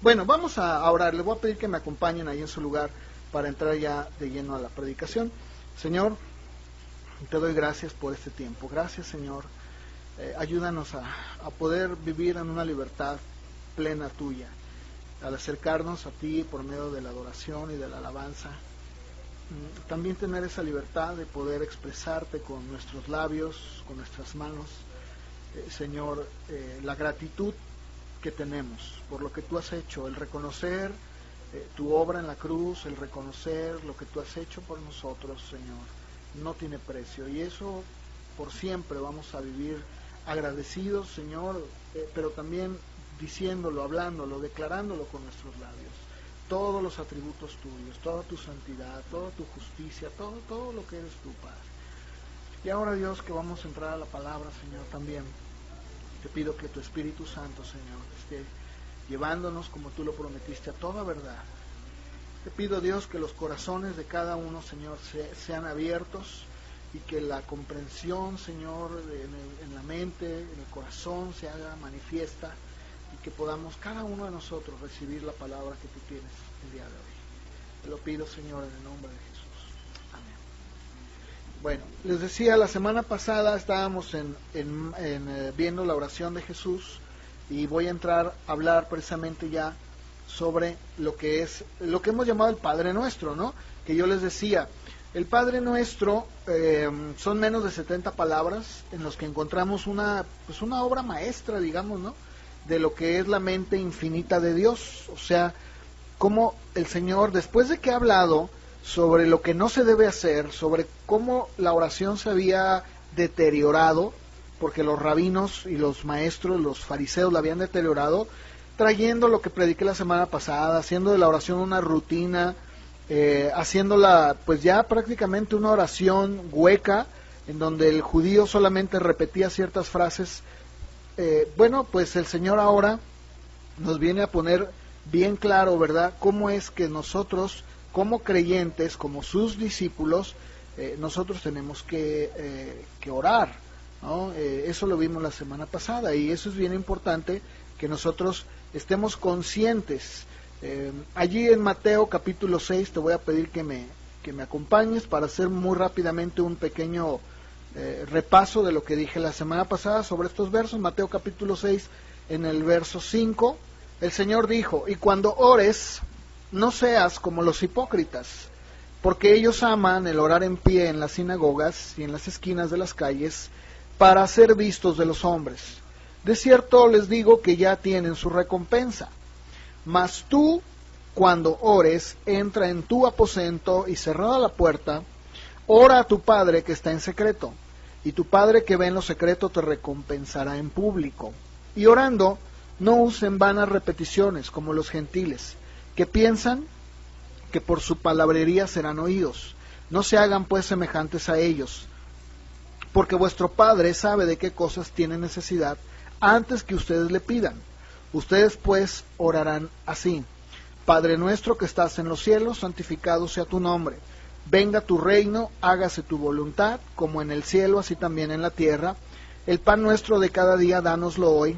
Bueno, vamos a orar. Les voy a pedir que me acompañen ahí en su lugar para entrar ya de lleno a la predicación. Señor, te doy gracias por este tiempo. Gracias, Señor. Ayúdanos a poder vivir en una libertad plena tuya, al acercarnos a ti por medio de la adoración y de la alabanza. También tener esa libertad de poder expresarte con nuestros labios, con nuestras manos, Señor, la gratitud que tenemos por lo que tú has hecho, el reconocer tu obra en la cruz, el reconocer lo que tú has hecho por nosotros, Señor, no tiene precio, y eso por siempre vamos a vivir agradecidos, Señor, pero también diciéndolo, hablándolo, declarándolo con nuestros labios, todos los atributos tuyos, toda tu santidad, toda tu justicia, todo lo que eres tú, Padre. Y ahora, Dios, que vamos a entrar a la palabra, Señor, también te pido que tu Espíritu Santo, Señor, esté llevándonos, como tú lo prometiste, a toda verdad. Te pido, Dios, que los corazones de cada uno, Señor, sean abiertos, y que la comprensión, Señor, en la mente, en el corazón, se haga manifiesta, y que podamos cada uno de nosotros recibir la palabra que tú tienes el día de hoy. Te lo pido, Señor, en el nombre de Jesús. Amén. Bueno, les decía, la semana pasada estábamos viendo la oración de Jesús, y voy a entrar a hablar precisamente ya sobre lo que hemos llamado el Padre Nuestro, ¿no? Que yo les decía, el Padre Nuestro son menos de 70 palabras en los que encontramos una obra maestra, digamos, ¿no?, de lo que es la mente infinita de Dios. O sea, cómo el Señor, después de que ha hablado sobre lo que no se debe hacer, sobre cómo la oración se había deteriorado, porque los rabinos y los maestros, los fariseos la habían deteriorado, trayendo lo que prediqué la semana pasada, haciendo de la oración una rutina, haciéndola pues ya prácticamente una oración hueca, en donde el judío solamente repetía ciertas frases. Bueno, pues el Señor ahora nos viene a poner bien claro, ¿verdad?, cómo es que nosotros, como creyentes, como sus discípulos, nosotros tenemos que orar, ¿no? Eso lo vimos la semana pasada, y eso es bien importante, que nosotros estemos conscientes. Allí en Mateo capítulo 6, te voy a pedir que me acompañes para hacer muy rápidamente un pequeño repaso de lo que dije la semana pasada sobre estos versos. Mateo capítulo 6, en el verso 5, el Señor dijo: y cuando ores, no seas como los hipócritas, porque ellos aman el orar en pie en las sinagogas y en las esquinas de las calles, para ser vistos de los hombres. De cierto les digo que ya tienen su recompensa. Mas tú, cuando ores, entra en tu aposento, y cerrada la puerta, ora a tu Padre que está en secreto, y tu Padre que ve en lo secreto te recompensará en público. Y orando, no usen vanas repeticiones como los gentiles, que piensan que por su palabrería serán oídos. No se hagan pues semejantes a ellos, porque vuestro Padre sabe de qué cosas tienen necesidad antes que ustedes le pidan. Ustedes pues orarán así: Padre nuestro que estás en los cielos, santificado sea tu nombre. Venga tu reino, hágase tu voluntad, como en el cielo, así también en la tierra. El pan nuestro de cada día, dánoslo hoy.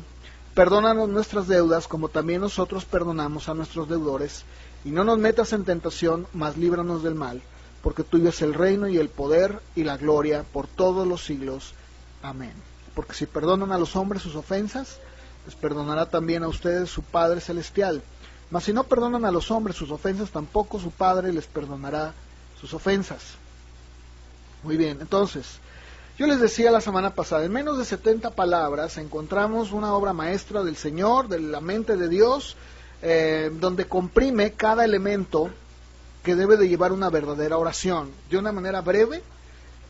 Perdónanos nuestras deudas, como también nosotros perdonamos a nuestros deudores. Y no nos metas en tentación, mas líbranos del mal, porque tuyo es el reino y el poder y la gloria por todos los siglos. Amén. Porque si perdonan a los hombres sus ofensas, les perdonará también a ustedes su Padre Celestial. Mas si no perdonan a los hombres sus ofensas, tampoco su Padre les perdonará sus ofensas. Muy bien, entonces, yo les decía la semana pasada, en menos de 70 palabras encontramos una obra maestra del Señor, de la mente de Dios, donde comprime cada elemento que debe de llevar una verdadera oración, de una manera breve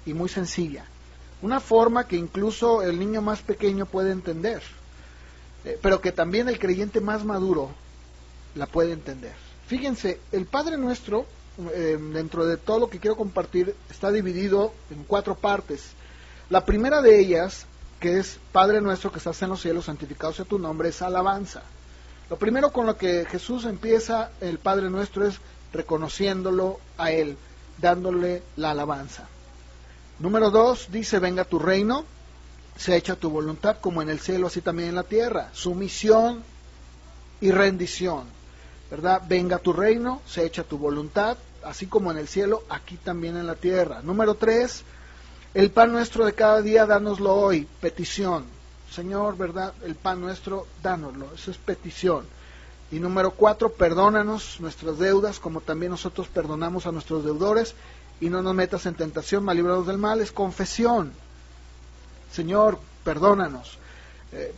y muy sencilla. Una forma que incluso el niño más pequeño puede entender, pero que también el creyente más maduro la puede entender. Fíjense, el Padre Nuestro, dentro de todo lo que quiero compartir, está dividido en 4 partes. La primera de ellas, que es Padre Nuestro que estás en los cielos, santificado sea tu nombre, es alabanza. Lo primero con lo que Jesús empieza el Padre Nuestro es reconociéndolo a Él, dándole la alabanza. Número 2, dice: venga tu reino, sea hecha tu voluntad como en el cielo, así también en la tierra. Sumisión y rendición. ¿verdad? Venga tu reino, se hecha tu voluntad, así como en el cielo, aquí también en la tierra. Número 3, el pan nuestro de cada día, dánoslo hoy, petición. Señor, ¿verdad? El pan nuestro, dánoslo, eso es petición. Y número 4, perdónanos nuestras deudas, como también nosotros perdonamos a nuestros deudores, y no nos metas en tentación, mas líbranos del mal, es confesión. Señor, perdónanos,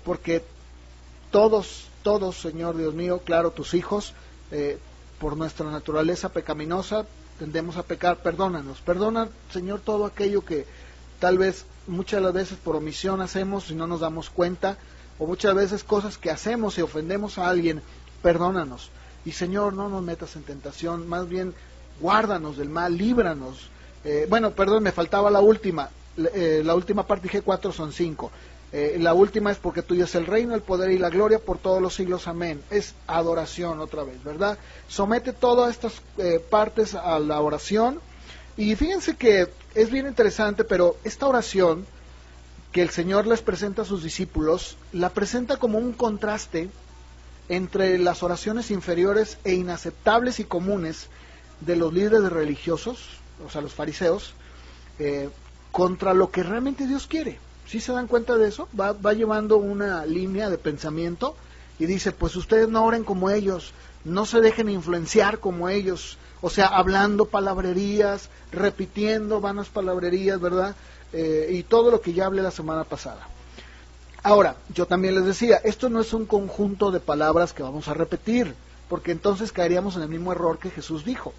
porque todos, Señor Dios mío, claro, tus hijos, por nuestra naturaleza pecaminosa, tendemos a pecar, perdónanos. Perdona, Señor, todo aquello que tal vez muchas de las veces por omisión hacemos y no nos damos cuenta, o muchas veces cosas que hacemos y ofendemos a alguien, perdónanos. Y Señor, no nos metas en tentación, más bien guárdanos del mal, líbranos. Perdón, me faltaba la última parte, dije 4, son 5. La última es porque tuyo es el reino, el poder y la gloria por todos los siglos, amén. Es adoración otra vez, ¿verdad? Somete todas estas partes a la oración. Y fíjense que es bien interesante, pero esta oración que el Señor les presenta a sus discípulos, la presenta como un contraste entre las oraciones inferiores e inaceptables y comunes de los líderes religiosos, o sea, los fariseos, contra lo que realmente Dios quiere. ¿Sí se dan cuenta de eso? Va llevando una línea de pensamiento y dice, pues ustedes no oren como ellos, no se dejen influenciar como ellos, o sea, hablando palabrerías, repitiendo vanas palabrerías, ¿verdad? Y todo lo que ya hablé la semana pasada. Ahora, yo también les decía, esto no es un conjunto de palabras que vamos a repetir, porque entonces caeríamos en el mismo error que Jesús dijo.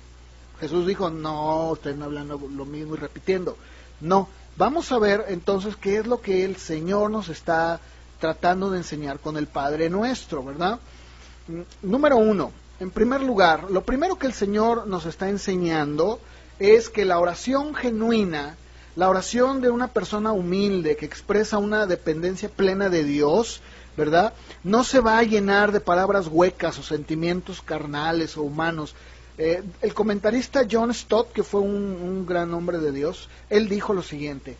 Jesús dijo, no, estén hablando lo mismo y repitiendo. No, vamos a ver entonces qué es lo que el Señor nos está tratando de enseñar con el Padre Nuestro, ¿verdad? Número 1, en primer lugar, lo primero que el Señor nos está enseñando es que la oración genuina, la oración de una persona humilde que expresa una dependencia plena de Dios, ¿verdad? No se va a llenar de palabras huecas o sentimientos carnales o humanos. El comentarista John Stott, que fue un gran hombre de Dios, él dijo lo siguiente: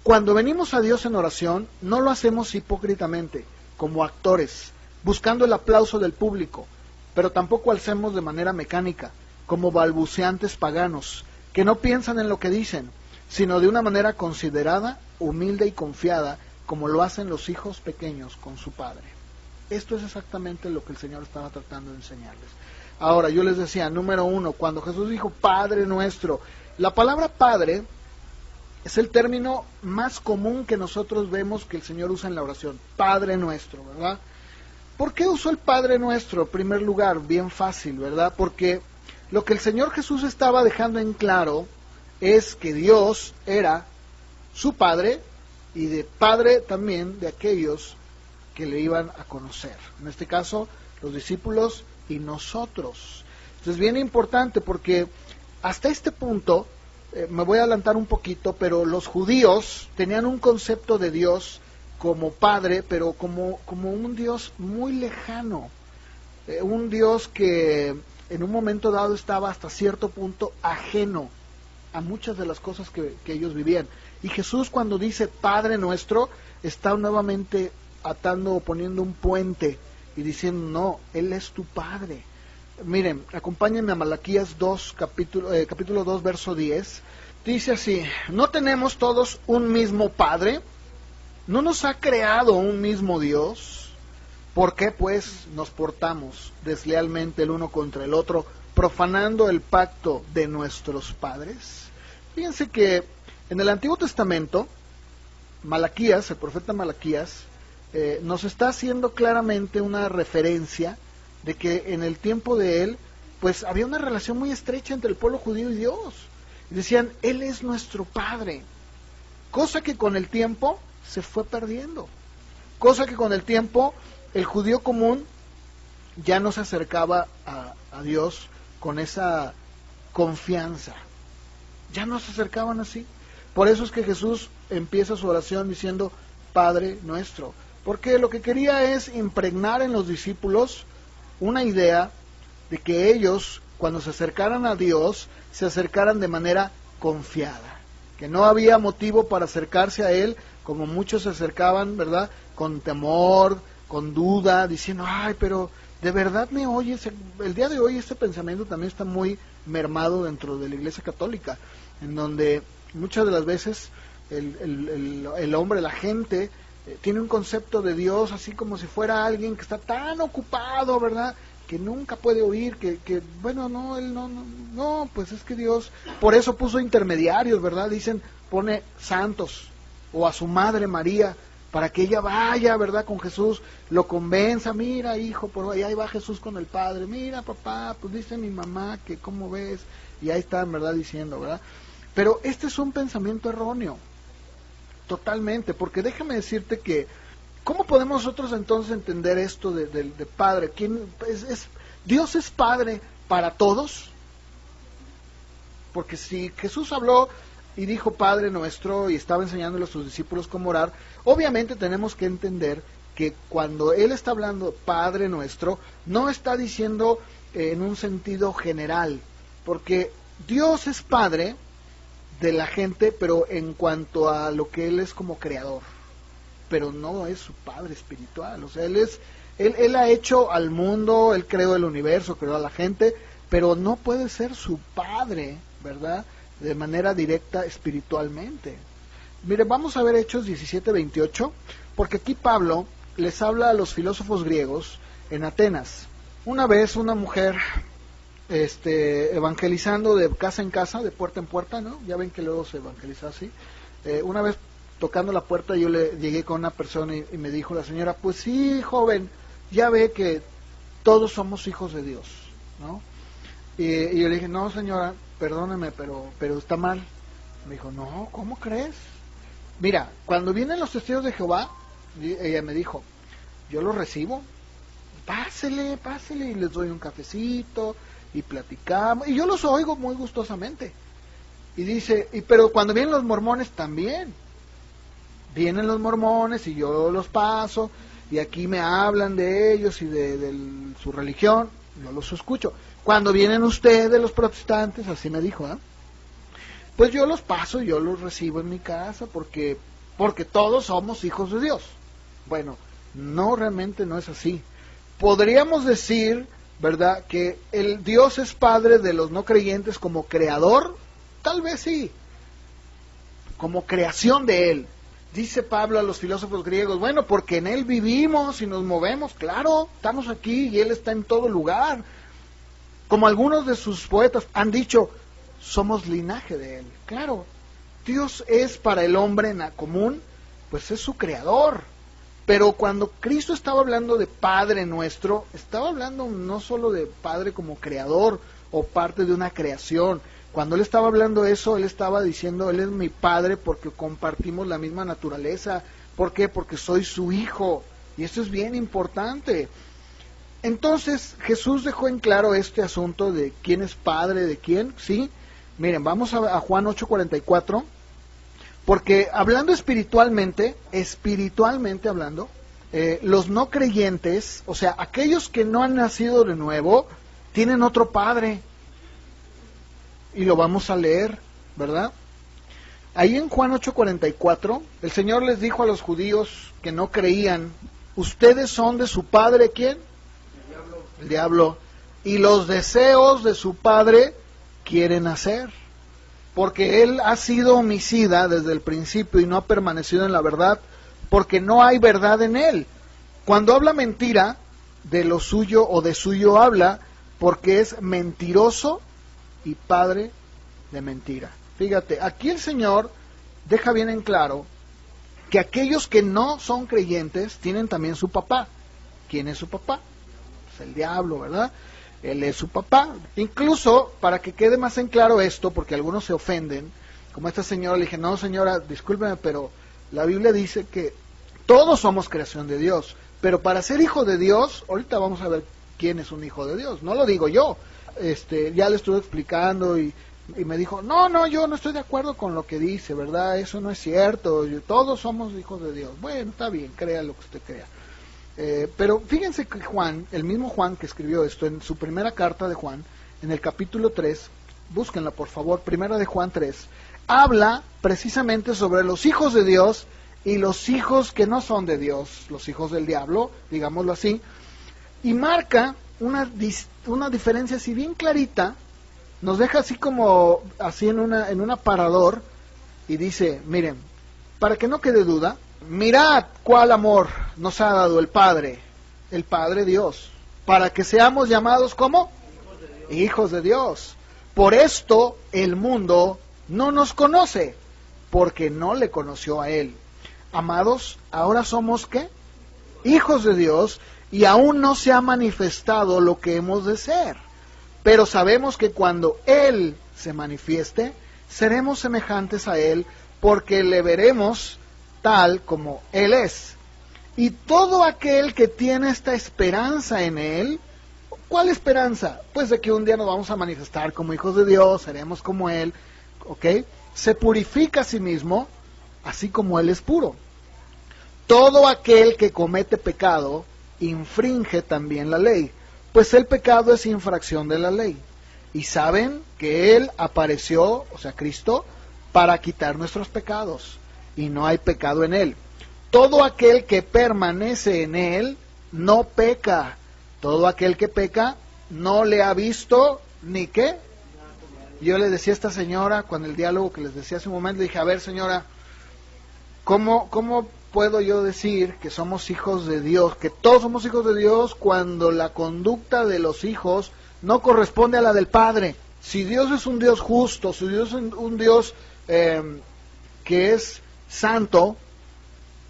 cuando venimos a Dios en oración, no lo hacemos hipócritamente, como actores, buscando el aplauso del público, pero tampoco lo hacemos de manera mecánica, como balbuceantes paganos, que no piensan en lo que dicen, sino de una manera considerada, humilde y confiada, como lo hacen los hijos pequeños con su padre. Esto es exactamente lo que el Señor estaba tratando de enseñarles. Ahora, yo les decía, número 1, cuando Jesús dijo Padre Nuestro, la palabra Padre es el término más común que nosotros vemos que el Señor usa en la oración, Padre Nuestro, ¿verdad? ¿Por qué usó el Padre Nuestro? En primer lugar, bien fácil, ¿verdad? Porque lo que el Señor Jesús estaba dejando en claro es que Dios era su Padre y de Padre también de aquellos que le iban a conocer. En este caso, los discípulos y nosotros. Esto es bien importante porque hasta este punto, me voy a adelantar un poquito, pero los judíos tenían un concepto de Dios como Padre, pero como un Dios muy lejano, un Dios que en un momento dado estaba hasta cierto punto ajeno a muchas de las cosas que ellos vivían. Y Jesús, cuando dice Padre Nuestro, está nuevamente atando o poniendo un puente y diciendo, no, Él es tu Padre. Miren, acompáñenme a Malaquías 2, capítulo 2, verso 10. Dice así: ¿no tenemos todos un mismo Padre? ¿No nos ha creado un mismo Dios? ¿Por qué pues nos portamos deslealmente el uno contra el otro, profanando el pacto de nuestros padres? Fíjense que en el Antiguo Testamento, Malaquías, el profeta Malaquías, nos está haciendo claramente una referencia de que en el tiempo de él, pues había una relación muy estrecha entre el pueblo judío y Dios. Y decían, Él es nuestro Padre, cosa que con el tiempo se fue perdiendo, cosa que con el tiempo el judío común ya no se acercaba a Dios con esa confianza, ya no se acercaban así. Por eso es que Jesús empieza su oración diciendo Padre Nuestro, porque lo que quería es impregnar en los discípulos una idea de que ellos, cuando se acercaran a Dios, se acercaran de manera confiada, que no había motivo para acercarse a Él, como muchos se acercaban, ¿verdad?, con temor, con duda, diciendo, ay, pero ¿De verdad me oyes? El día de hoy este pensamiento también está muy mermado dentro de la Iglesia Católica, en donde muchas de las veces el hombre, la gente, tiene un concepto de Dios así como si fuera alguien que está tan ocupado, ¿verdad?, que nunca puede oír, que bueno, no, él no, pues es que Dios, por eso puso intermediarios, ¿verdad? Dicen, pone santos, o a su madre María, para que ella vaya, ¿verdad?, con Jesús, lo convenza, mira hijo, por ahí va Jesús con el Padre, mira papá, pues dice mi mamá que cómo ves, y ahí están, ¿verdad?, diciendo, ¿verdad? Pero este es un pensamiento erróneo, totalmente, porque déjame decirte que, ¿cómo podemos nosotros entonces entender esto de Padre? ¿Dios es Padre para todos? Porque si Jesús habló y dijo Padre nuestro y estaba enseñándole a sus discípulos cómo orar, obviamente tenemos que entender que cuando Él está hablando Padre nuestro, no está diciendo en un sentido general, porque Dios es Padre de la gente, pero en cuanto a lo que Él es como creador, pero no es su Padre espiritual. O sea, Él ha hecho al mundo, Él creó el universo, creó a la gente, pero no puede ser su Padre, ¿verdad?, de manera directa espiritualmente. Mire, vamos a ver Hechos 17:28, porque aquí Pablo les habla a los filósofos griegos en Atenas. Una vez una mujer evangelizando de casa en casa, de puerta en puerta, ¿no? Ya ven que luego se evangeliza así. Una vez tocando la puerta yo le llegué con una persona y me dijo la señora, pues sí, joven, ya ve que todos somos hijos de Dios, ¿no? Y yo le dije, no señora, perdóneme, pero está mal. Me dijo, no, ¿cómo crees? Mira, cuando vienen los testigos de Jehová, ella me dijo, yo los recibo, pásele, y les doy un cafecito, y platicamos, y yo los oigo muy gustosamente. Y dice, pero cuando vienen los mormones también, vienen los mormones y yo los paso, y aquí me hablan de ellos y de su religión, yo los escucho. Cuando vienen ustedes, los protestantes, así me dijo, pues yo los paso, yo los recibo en mi casa, porque todos somos hijos de Dios. Bueno, no, realmente no es así. Podríamos decir, ¿verdad?, que el Dios es Padre de los no creyentes como creador, tal vez sí, como creación de Él. Dice Pablo a los filósofos griegos, bueno, porque en Él vivimos y nos movemos, claro, estamos aquí y Él está en todo lugar. Como algunos de sus poetas han dicho, somos linaje de Él. Claro, Dios es para el hombre en la común, pues es su creador. Pero cuando Cristo estaba hablando de Padre nuestro, estaba hablando no solo de Padre como creador o parte de una creación. Cuando Él estaba hablando eso, Él estaba diciendo, Él es mi Padre porque compartimos la misma naturaleza. ¿Por qué? Porque soy su hijo. Y esto es bien importante. Entonces, Jesús dejó en claro este asunto de quién es Padre de quién, ¿sí? Miren, vamos a Juan 8:44. Porque hablando espiritualmente hablando, los no creyentes, o sea, aquellos que no han nacido de nuevo, tienen otro Padre. Y lo vamos a leer, ¿verdad? Ahí en Juan 8:44, el Señor les dijo a los judíos que no creían, ustedes son de su padre, ¿quién? El diablo. Y los deseos de su padre quieren hacer. Porque él ha sido homicida desde el principio y no ha permanecido en la verdad, porque no hay verdad en él. Cuando habla mentira, de lo suyo o de suyo habla, porque es mentiroso y padre de mentira. Fíjate, aquí el Señor deja bien en claro que aquellos que no son creyentes tienen también su papá. ¿Quién es su papá? Pues el diablo, ¿verdad? Él es su papá. Incluso, para que quede más en claro esto, porque algunos se ofenden, como esta señora, le dije, no señora, discúlpeme, pero la Biblia dice que todos somos creación de Dios, pero para ser hijo de Dios, ahorita vamos a ver quién es un hijo de Dios, no lo digo yo, ya le estuve explicando y me dijo, no, yo no estoy de acuerdo con lo que dice, ¿verdad? Eso no es cierto, todos somos hijos de Dios. Bueno, está bien, crea lo que usted crea. Pero fíjense que Juan, el mismo Juan que escribió esto, en su primera carta de Juan, en el capítulo 3, búsquenla por favor, primera de Juan 3, habla precisamente sobre los hijos de Dios y los hijos que no son de Dios, los hijos del diablo, digámoslo así. Y marca una diferencia así bien clarita, nos deja así como, así en un aparador, y dice, miren, para que no quede duda, mirad cuál amor nos ha dado el Padre Dios, para que seamos llamados como hijos de Dios. Por esto el mundo no nos conoce, porque no le conoció a Él. Amados, ahora somos ¿qué? Hijos de Dios, y aún no se ha manifestado lo que hemos de ser. Pero sabemos que cuando Él se manifieste, seremos semejantes a Él, porque le veremos tal como Él es. Y todo aquel que tiene esta esperanza en Él, ¿cuál esperanza? Pues de que un día nos vamos a manifestar como hijos de Dios, seremos como Él, ¿ok? Se purifica a sí mismo, así como Él es puro. Todo aquel que comete pecado, infringe también la ley, pues el pecado es infracción de la ley. Y saben que Él apareció, o sea, Cristo, para quitar nuestros pecados, y no hay pecado en Él. Todo aquel que permanece en Él, no peca. Todo aquel que peca, no le ha visto, ni qué. Yo le decía a esta señora, cuando el diálogo que les decía hace un momento, le dije, a ver señora, ¿cómo puedo yo decir que somos hijos de Dios, que todos somos hijos de Dios, cuando la conducta de los hijos no corresponde a la del Padre? Si Dios es un Dios justo, si Dios es un Dios que es santo,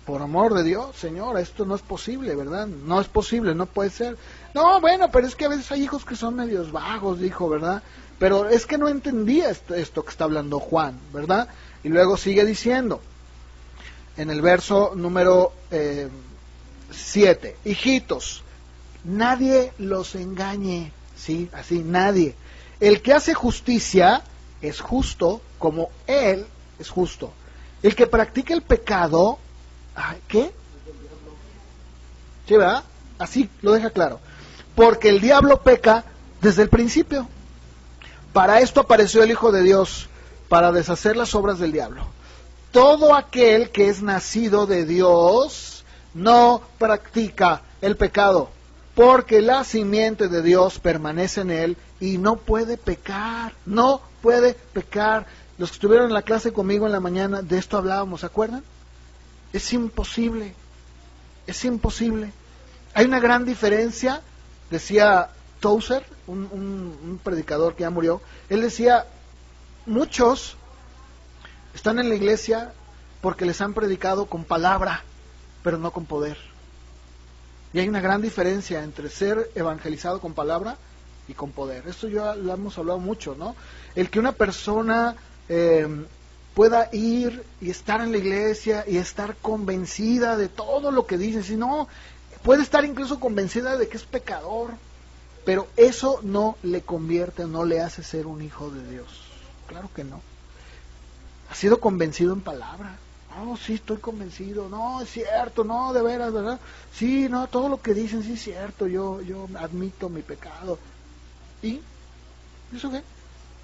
por amor de Dios, señora, esto no es posible, ¿verdad? No es posible, no puede ser. No, bueno, pero es que a veces hay hijos que son medios vagos, dijo, ¿verdad? Pero es que no entendía esto que está hablando Juan, ¿verdad? Y luego sigue diciendo, en el verso número 7, hijitos, nadie los engañe, ¿sí? Así, nadie. El que hace justicia es justo como Él es justo. El que practica el pecado, ¿qué? ¿Sí, verdad? Así lo deja claro. Porque el diablo peca desde el principio. Para esto apareció el Hijo de Dios, para deshacer las obras del diablo. Todo aquel que es nacido de Dios no practica el pecado, porque la simiente de Dios permanece en él y no puede pecar, no puede pecar. Los que estuvieron en la clase conmigo en la mañana, de esto hablábamos, ¿se acuerdan? Es imposible, es imposible. Hay una gran diferencia, decía Tozer, un predicador que ya murió, él decía, muchos están en la iglesia porque les han predicado con palabra, pero no con poder. Y hay una gran diferencia entre ser evangelizado con palabra y con poder. Esto ya lo hemos hablado mucho, ¿no? El que una persona pueda ir y estar en la iglesia y estar convencida de todo lo que dice, si no, puede estar incluso convencida de que es pecador, pero eso no le convierte, no le hace ser un hijo de Dios. Claro que no. ¿Ha sido convencido en palabra? No, sí, estoy convencido. No, es cierto, no, de veras, ¿verdad? Sí, no, todo lo que dicen, sí es cierto, yo admito mi pecado. ¿Y? ¿Eso qué?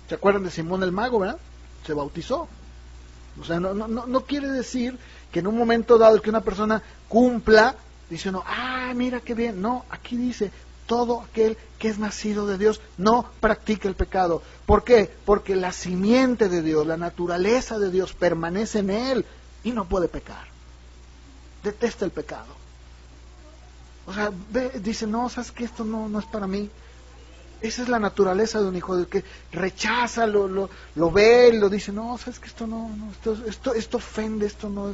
¿Se acuerdan de Simón el Mago, verdad? Se bautizó. O sea, no quiere decir que en un momento dado que una persona cumpla, dice uno, mira qué bien. No, aquí dice, todo aquel que es nacido de Dios no practica el pecado. ¿Por qué? Porque la simiente de Dios, la naturaleza de Dios permanece en él y no puede pecar. Detesta el pecado. O sea, dice, no, sabes que esto no es para mí. Esa es la naturaleza de un hijo de que rechaza, lo ve, lo dice, no, sabes que esto no, esto ofende, esto no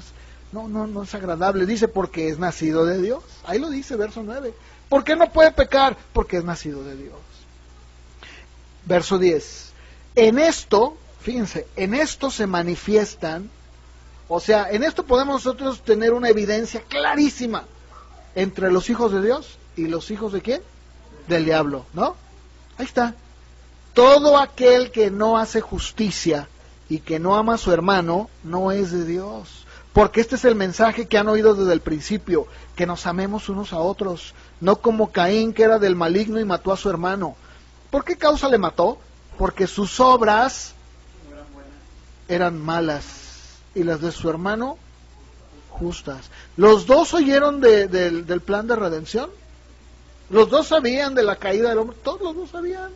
es agradable. Dice, porque es nacido de Dios. Ahí lo dice, verso 9. ¿Por qué no puede pecar? Porque es nacido de Dios. Verso 10. En esto, fíjense, en esto se manifiestan, o sea, en esto podemos nosotros tener una evidencia clarísima entre los hijos de Dios y los hijos de ¿quién? Del diablo, ¿no? Ahí está. Todo aquel que no hace justicia y que no ama a su hermano, no es de Dios. Porque este es el mensaje que han oído desde el principio, que nos amemos unos a otros, no como Caín, que era del maligno y mató a su hermano. ¿Por qué causa le mató? Porque sus obras eran malas y las de su hermano justas. ¿Los dos oyeron del plan de redención? Los dos sabían de la caída del hombre, todos los dos sabían.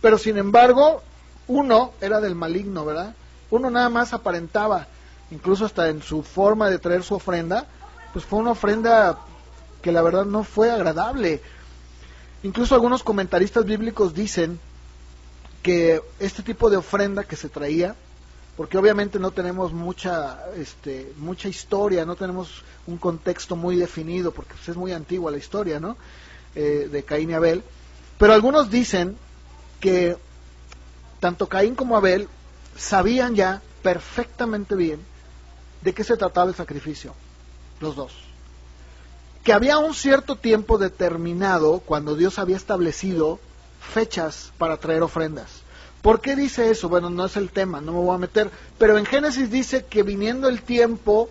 Pero sin embargo, uno era del maligno, ¿verdad? Uno nada más aparentaba, incluso hasta en su forma de traer su ofrenda, pues fue una ofrenda que la verdad no fue agradable. Incluso algunos comentaristas bíblicos dicen que este tipo de ofrenda que se traía, porque obviamente no tenemos mucha historia, no tenemos un contexto muy definido, porque pues, es muy antigua la historia, ¿no? De Caín y Abel, pero algunos dicen que tanto Caín como Abel sabían ya perfectamente bien de qué se trataba el sacrificio, los dos. Que había un cierto tiempo determinado cuando Dios había establecido fechas para traer ofrendas. ¿Por qué dice eso? Bueno, no es el tema, no me voy a meter, pero en Génesis dice que viniendo el tiempo,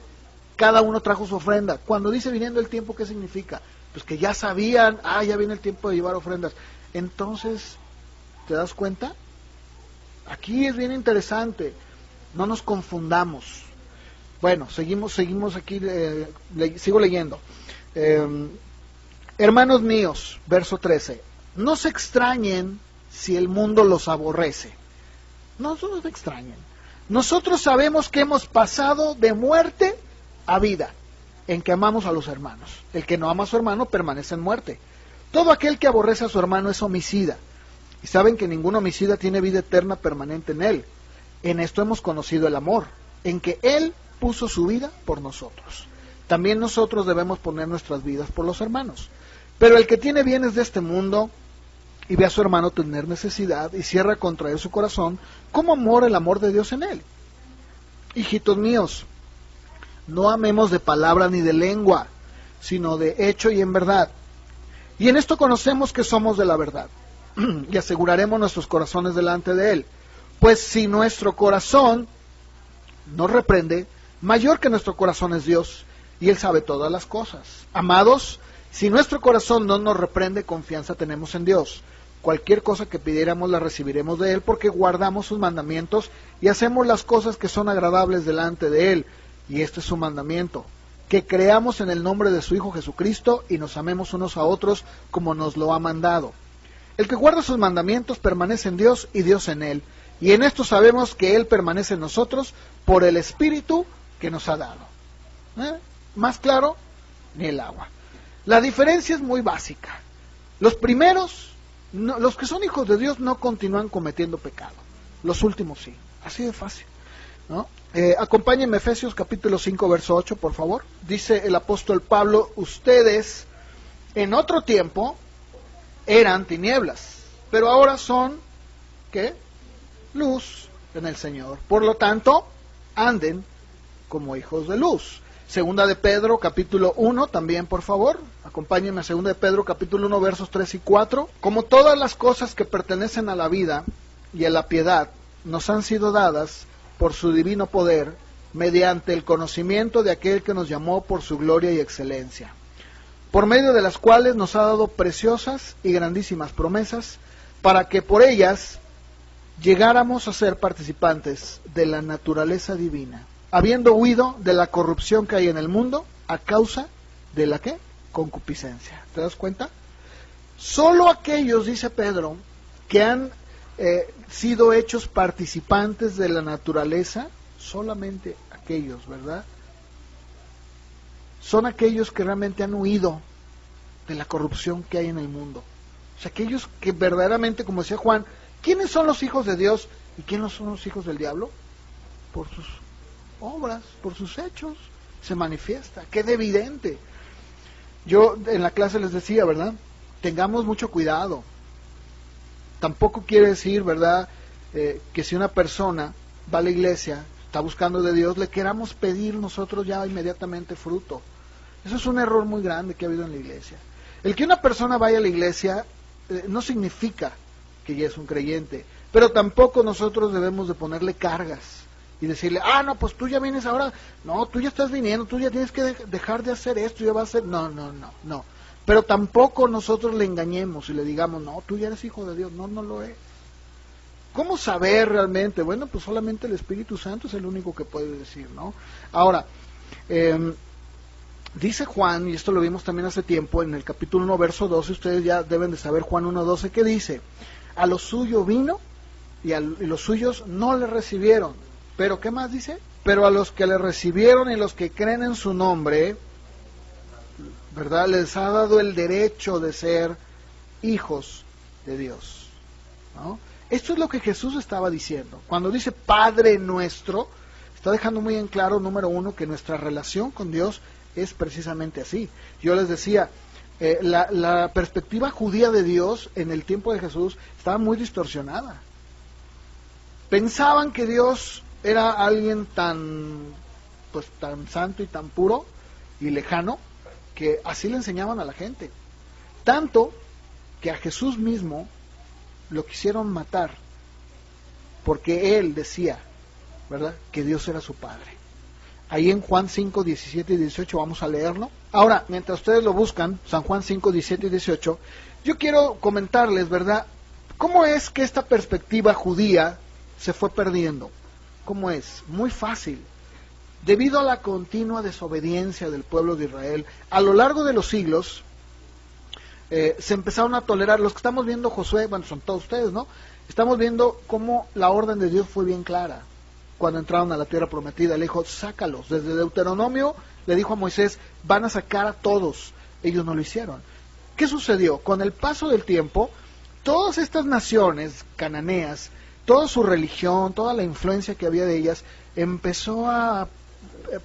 cada uno trajo su ofrenda. Cuando dice viniendo el tiempo, ¿qué significa? Pues que ya sabían, ya viene el tiempo de llevar ofrendas. Entonces, ¿te das cuenta? Aquí es bien interesante, no nos confundamos. Bueno, seguimos aquí, sigo leyendo. Hermanos míos, verso 13, no se extrañen si el mundo los aborrece. No se extrañen. Nosotros sabemos que hemos pasado de muerte a vida, en que amamos a los hermanos. El que no ama a su hermano permanece en muerte. Todo aquel que aborrece a su hermano es homicida. Y saben que ningún homicida tiene vida eterna permanente en él. En esto hemos conocido el amor, en que él puso su vida por nosotros. También nosotros debemos poner nuestras vidas por los hermanos. Pero el que tiene bienes de este mundo y ve a su hermano tener necesidad y cierra contra él su corazón, ¿cómo mora el amor de Dios en él? Hijitos míos, no amemos de palabra ni de lengua, sino de hecho y en verdad. Y en esto conocemos que somos de la verdad, y aseguraremos nuestros corazones delante de él. Pues si nuestro corazón nos reprende, mayor que nuestro corazón es Dios, y él sabe todas las cosas. Amados, si nuestro corazón no nos reprende, confianza tenemos en Dios. Cualquier cosa que pidiéramos la recibiremos de él, porque guardamos sus mandamientos y hacemos las cosas que son agradables delante de él. Y este es su mandamiento, que creamos en el nombre de su Hijo Jesucristo y nos amemos unos a otros como nos lo ha mandado. El que guarda sus mandamientos permanece en Dios y Dios en él. Y en esto sabemos que él permanece en nosotros por el Espíritu que nos ha dado. Más claro, ni el agua. La diferencia es muy básica. Los primeros, los que son hijos de Dios no continúan cometiendo pecado. Los últimos sí. Así de fácil, ¿no? Acompáñenme Efesios capítulo 5, verso 8, por favor. Dice el apóstol Pablo, ustedes en otro tiempo eran tinieblas, pero ahora son, ¿qué? Luz en el Señor. Por lo tanto, anden como hijos de luz. Segunda de Pedro, capítulo 1, también por favor, acompáñenme a Segunda de Pedro, capítulo 1, versos 3 y 4. Como todas las cosas que pertenecen a la vida y a la piedad nos han sido dadas por su divino poder, mediante el conocimiento de aquel que nos llamó por su gloria y excelencia, por medio de las cuales nos ha dado preciosas y grandísimas promesas, para que por ellas llegáramos a ser participantes de la naturaleza divina, habiendo huido de la corrupción que hay en el mundo a causa de la ¿qué? Concupiscencia. ¿Te das cuenta? Solo aquellos, dice Pedro, que han sido hechos participantes de la naturaleza, solamente aquellos, ¿verdad? Son aquellos que realmente han huido de la corrupción que hay en el mundo. O sea, aquellos que verdaderamente, como decía Juan, ¿quiénes son los hijos de Dios y quiénes son los hijos del diablo? Por sus obras, por sus hechos, se manifiesta, queda evidente. Yo en la clase les decía, ¿verdad? Tengamos mucho cuidado. Tampoco quiere decir, ¿verdad?, que si una persona va a la iglesia, está buscando de Dios, le queramos pedir nosotros ya inmediatamente fruto. Eso es un error muy grande que ha habido en la iglesia. El que una persona vaya a la iglesia no significa que ya es un creyente, pero tampoco nosotros debemos de ponerle cargas y decirle, no, pues tú ya vienes ahora, no, tú ya estás viniendo, tú ya tienes que dejar de hacer esto, ya vas a hacer, no. Pero tampoco nosotros le engañemos y le digamos, no, tú ya eres hijo de Dios, no lo es. ¿Cómo saber realmente? Bueno, pues solamente el Espíritu Santo es el único que puede decir, ¿no? Ahora, Dice Juan, y esto lo vimos también hace tiempo, en el capítulo 1, verso 12, ustedes ya deben de saber Juan 1:12, que dice: a lo suyo vino y los suyos no le recibieron. Pero ¿qué más dice? Pero a los que le recibieron y los que creen en su nombre, ¿verdad?, les ha dado el derecho de ser hijos de Dios, ¿no? Esto es lo que Jesús estaba diciendo. Cuando dice Padre nuestro, está dejando muy en claro, número uno, que nuestra relación con Dios es precisamente así. Yo les decía, la perspectiva judía de Dios en el tiempo de Jesús estaba muy distorsionada. Pensaban que Dios era alguien tan santo y tan puro y lejano, que así le enseñaban a la gente. Tanto que a Jesús mismo lo quisieron matar, porque él decía, ¿verdad?, que Dios era su Padre. Ahí en Juan 5, 17 y 18 vamos a leerlo. Ahora, mientras ustedes lo buscan, San Juan 5, 17 y 18, yo quiero comentarles, ¿verdad?, cómo es que esta perspectiva judía se fue perdiendo. ¿Cómo es? Muy fácil. Debido a la continua desobediencia del pueblo de Israel, a lo largo de los siglos, se empezaron a tolerar, los que estamos viendo Josué, bueno, son todos ustedes, ¿no? Estamos viendo cómo la orden de Dios fue bien clara. Cuando entraron a la tierra prometida, le dijo, sácalos. Desde Deuteronomio le dijo a Moisés, van a sacar a todos. Ellos no lo hicieron. ¿Qué sucedió? Con el paso del tiempo, todas estas naciones cananeas, toda su religión, toda la influencia que había de ellas, empezó a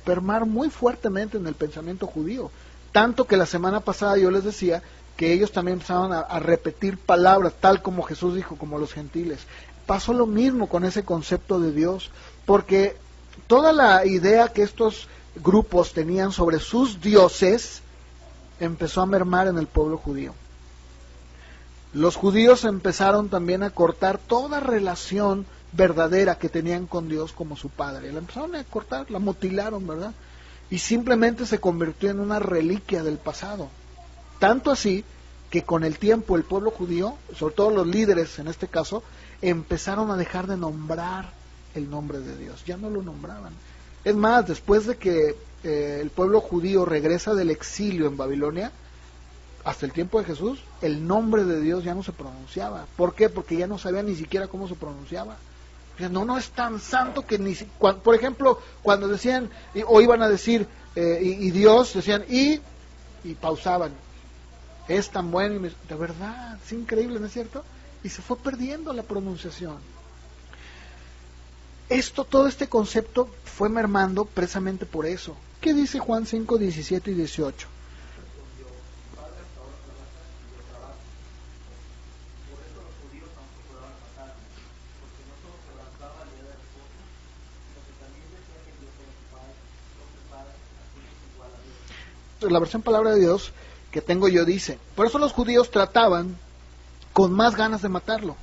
permear muy fuertemente en el pensamiento judío. Tanto que la semana pasada yo les decía que ellos también empezaron a repetir palabras, tal como Jesús dijo, como los gentiles. Pasó lo mismo con ese concepto de Dios, porque toda la idea que estos grupos tenían sobre sus dioses empezó a mermar en el pueblo judío. Los judíos empezaron también a cortar toda relación verdadera que tenían con Dios como su Padre. La empezaron a cortar, la mutilaron, ¿verdad? Y simplemente se convirtió en una reliquia del pasado. Tanto así que con el tiempo el pueblo judío, sobre todo los líderes en este caso, empezaron a dejar de nombrar el nombre de Dios. Ya no lo nombraban. Es más, después de que el pueblo judío regresa del exilio en Babilonia, hasta el tiempo de Jesús, el nombre de Dios ya no se pronunciaba. ¿Por qué? Porque ya no sabían ni siquiera cómo se pronunciaba. No es tan santo que ni... Por ejemplo, cuando decían, o iban a decir, y Dios, decían, y pausaban. Es tan bueno, de verdad, es increíble, ¿no es cierto? Y se fue perdiendo la pronunciación. Todo este concepto fue mermando precisamente por eso. ¿Qué dice Juan 5, 17 y 18? La versión Palabra de Dios que tengo yo dice, por eso los judíos trataban con más ganas de matarlo.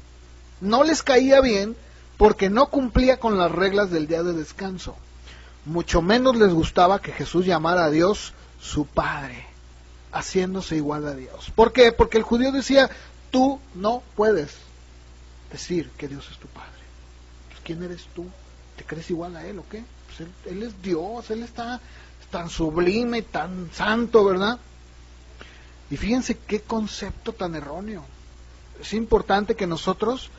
No les caía bien porque no cumplía con las reglas del día de descanso. Mucho menos les gustaba que Jesús llamara a Dios su Padre, haciéndose igual a Dios. ¿Por qué? Porque el judío decía, tú no puedes decir que Dios es tu Padre. Pues, ¿quién eres tú? ¿Te crees igual a Él o qué? Pues él es Dios, Él está tan sublime y tan santo, ¿verdad? Y fíjense qué concepto tan erróneo. Es importante que nosotros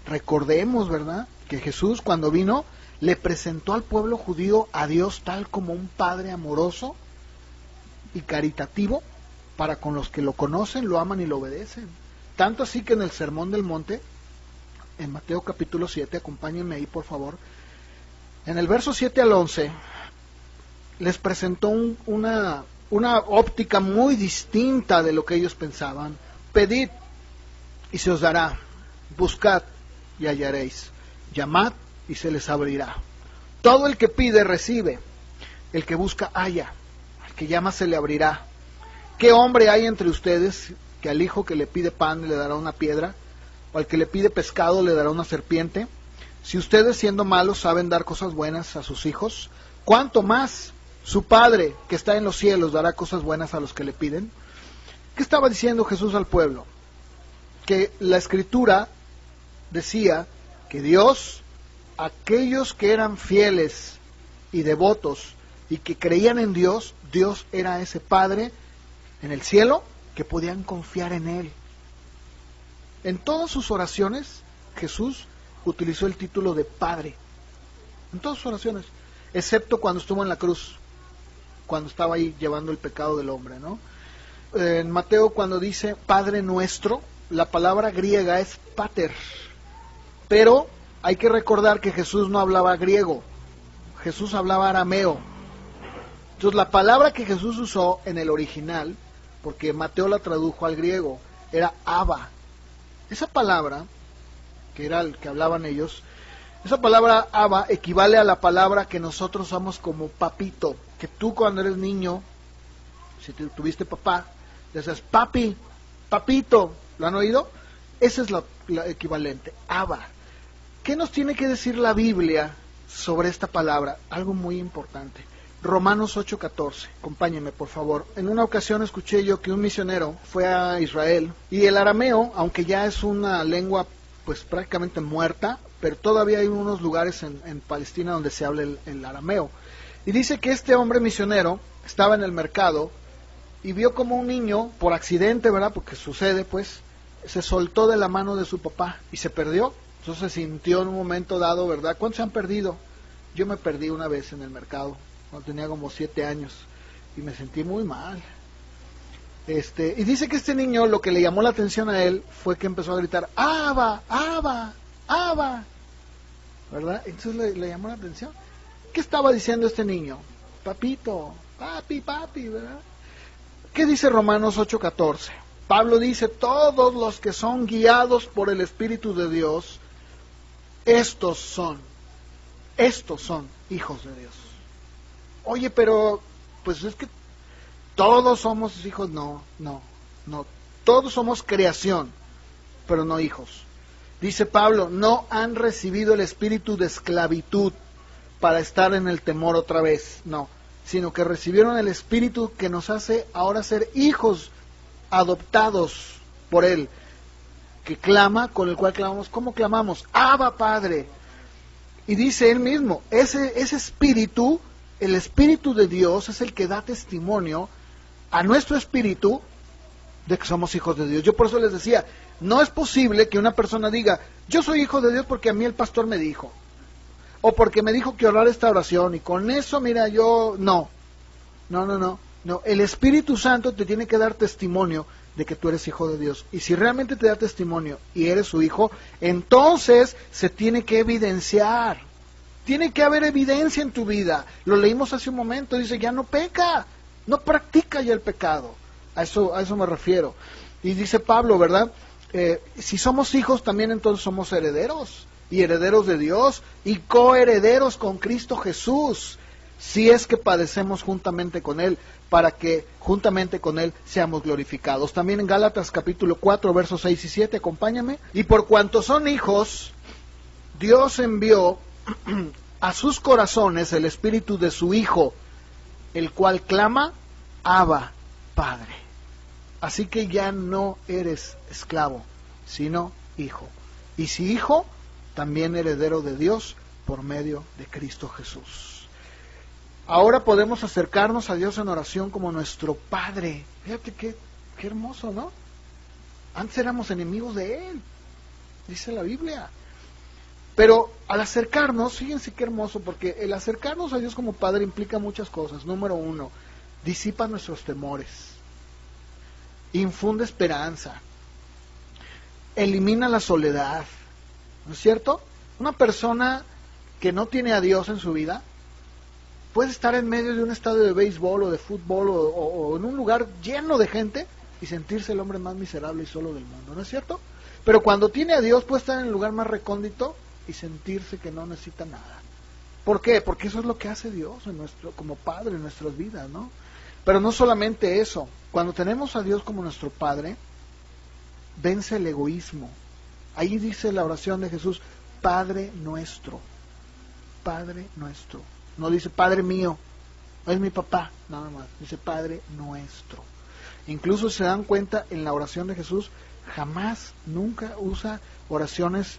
recordemos, ¿verdad?, que Jesús cuando vino le presentó al pueblo judío a Dios tal como un Padre amoroso y caritativo para con los que lo conocen, lo aman y lo obedecen. Tanto así que en el Sermón del Monte, en Mateo capítulo 7, acompáñenme ahí por favor, en el verso 7 al 11, les presentó una óptica muy distinta de lo que ellos pensaban. Pedid y se os dará, buscad y hallaréis, llamad y se les abrirá. Todo el que pide recibe, el que busca halla, al que llama se le abrirá. ¿Qué hombre hay entre ustedes que al hijo que le pide pan le dará una piedra, o al que le pide pescado le dará una serpiente? Si ustedes siendo malos saben dar cosas buenas a sus hijos, ¿cuánto más su Padre que está en los cielos dará cosas buenas a los que le piden? ¿Qué estaba diciendo Jesús al pueblo? Que la Escritura decía que Dios, aquellos que eran fieles y devotos y que creían en Dios, Dios era ese Padre en el cielo que podían confiar en Él. En todas sus oraciones, Jesús utilizó el título de Padre. En todas sus oraciones, excepto cuando estuvo en la cruz, cuando estaba ahí llevando el pecado del hombre, ¿no? En Mateo, cuando dice Padre nuestro, la palabra griega es pater, pero hay que recordar que Jesús no hablaba griego, Jesús hablaba arameo. Entonces la palabra que Jesús usó en el original, porque Mateo la tradujo al griego, era Abba. Esa palabra, que era el que hablaban ellos, esa palabra Abba equivale a la palabra que nosotros usamos como papito, que tú cuando eres niño, si tuviste papá, le dices papi, papito, ¿lo han oído? Esa es la equivalente, Abba. ¿Qué nos tiene que decir la Biblia sobre esta palabra? Algo muy importante. Romanos 8:14, acompáñenme por favor. En una ocasión escuché yo que un misionero fue a Israel y el arameo, aunque ya es una lengua pues prácticamente muerta, pero todavía hay unos lugares en Palestina donde se habla el arameo. Y dice que este hombre misionero estaba en el mercado y vio como un niño, por accidente, ¿verdad? Porque sucede pues, se soltó de la mano de su papá y se perdió. Entonces se sintió en un momento dado, ¿verdad? ¿Cuántos se han perdido? Yo me perdí una vez en el mercado, cuando tenía como 7 años, y me sentí muy mal. Y dice que este niño, lo que le llamó la atención a él, fue que empezó a gritar, ¡Abba! ¡Abba! ¡Abba! ¿Verdad? Entonces le llamó la atención. ¿Qué estaba diciendo este niño? Papito, papi, papi, ¿verdad? ¿Qué dice Romanos 8:14? Pablo dice, todos los que son guiados por el Espíritu de Dios, estos son hijos de Dios. Oye, pero, pues es que todos somos hijos. No, todos somos creación, pero no hijos. Dice Pablo, no han recibido el espíritu de esclavitud para estar en el temor otra vez, no, sino que recibieron el espíritu que nos hace ahora ser hijos adoptados por Él, que clama, con el cual clamamos. ¿Cómo clamamos? Abba, Padre. Y dice él mismo, ese espíritu, el Espíritu de Dios, es el que da testimonio a nuestro espíritu de que somos hijos de Dios. Yo por eso les decía, no es posible que una persona diga, yo soy hijo de Dios porque a mí el pastor me dijo, o porque me dijo que orar esta oración, y con eso, mira, yo, no, el Espíritu Santo te tiene que dar testimonio de que tú eres hijo de Dios, y si realmente te da testimonio y eres su hijo, entonces se tiene que evidenciar, tiene que haber evidencia en tu vida. Lo leímos hace un momento, dice, ya no peca, no practica ya el pecado, a eso me refiero. Y dice Pablo, ¿verdad? Si somos hijos, también entonces somos herederos, y herederos de Dios, y coherederos con Cristo Jesús, si es que padecemos juntamente con Él, para que juntamente con Él seamos glorificados. También en Gálatas capítulo 4, versos 6 y 7, acompáñame. Y por cuanto son hijos, Dios envió a sus corazones el espíritu de su Hijo, el cual clama, Abba, Padre. Así que ya no eres esclavo, sino hijo. Y si hijo, también heredero de Dios por medio de Cristo Jesús. Ahora podemos acercarnos a Dios en oración como nuestro Padre. Fíjate qué hermoso, ¿no? Antes éramos enemigos de Él, dice la Biblia. Pero al acercarnos, fíjense qué hermoso, porque el acercarnos a Dios como Padre implica muchas cosas. Número 1, disipa nuestros temores, infunde esperanza, elimina la soledad, ¿no es cierto? Una persona que no tiene a Dios en su vida puede estar en medio de un estadio de béisbol o de fútbol o en un lugar lleno de gente y sentirse el hombre más miserable y solo del mundo, ¿no es cierto? Pero cuando tiene a Dios puede estar en el lugar más recóndito y sentirse que no necesita nada. ¿Por qué? Porque eso es lo que hace Dios como Padre en nuestras vidas, ¿no? Pero no solamente eso, cuando tenemos a Dios como nuestro Padre, vence el egoísmo. Ahí dice la oración de Jesús, Padre nuestro, Padre nuestro. No dice Padre mío, no es mi papá, nada más, dice Padre nuestro. Incluso se dan cuenta en la oración de Jesús, jamás, nunca usa oraciones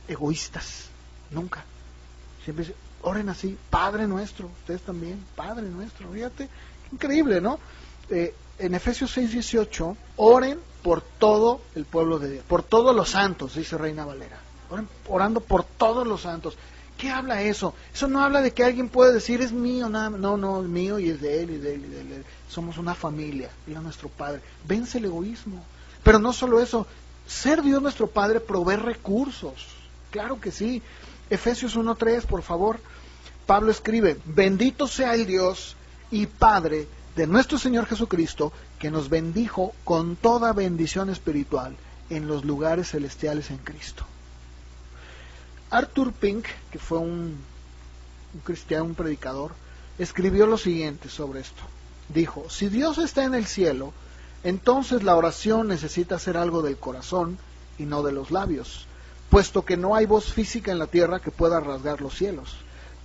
egoístas, nunca. Siempre dice, Oren así, Padre nuestro, ustedes también, Padre nuestro, fíjate, increíble, ¿no? En Efesios 6:18, oren por todo el pueblo de Dios, por todos los santos, dice Reina Valera, oren, orando por todos los santos. ¿Qué habla eso? Eso no habla de que alguien puede decir, es mío, nada, no, es mío y es de él y de él y de él. Somos una familia, Dios nuestro Padre. Vence el egoísmo. Pero no solo eso, ser Dios nuestro Padre provee recursos. Claro que sí. Efesios 1:3, por favor. Pablo escribe, bendito sea el Dios y Padre de nuestro Señor Jesucristo, que nos bendijo con toda bendición espiritual en los lugares celestiales en Cristo. Arthur Pink, que fue un cristiano, un predicador, escribió lo siguiente sobre esto. Dijo, si Dios está en el cielo, entonces la oración necesita ser algo del corazón y no de los labios, puesto que no hay voz física en la tierra que pueda rasgar los cielos.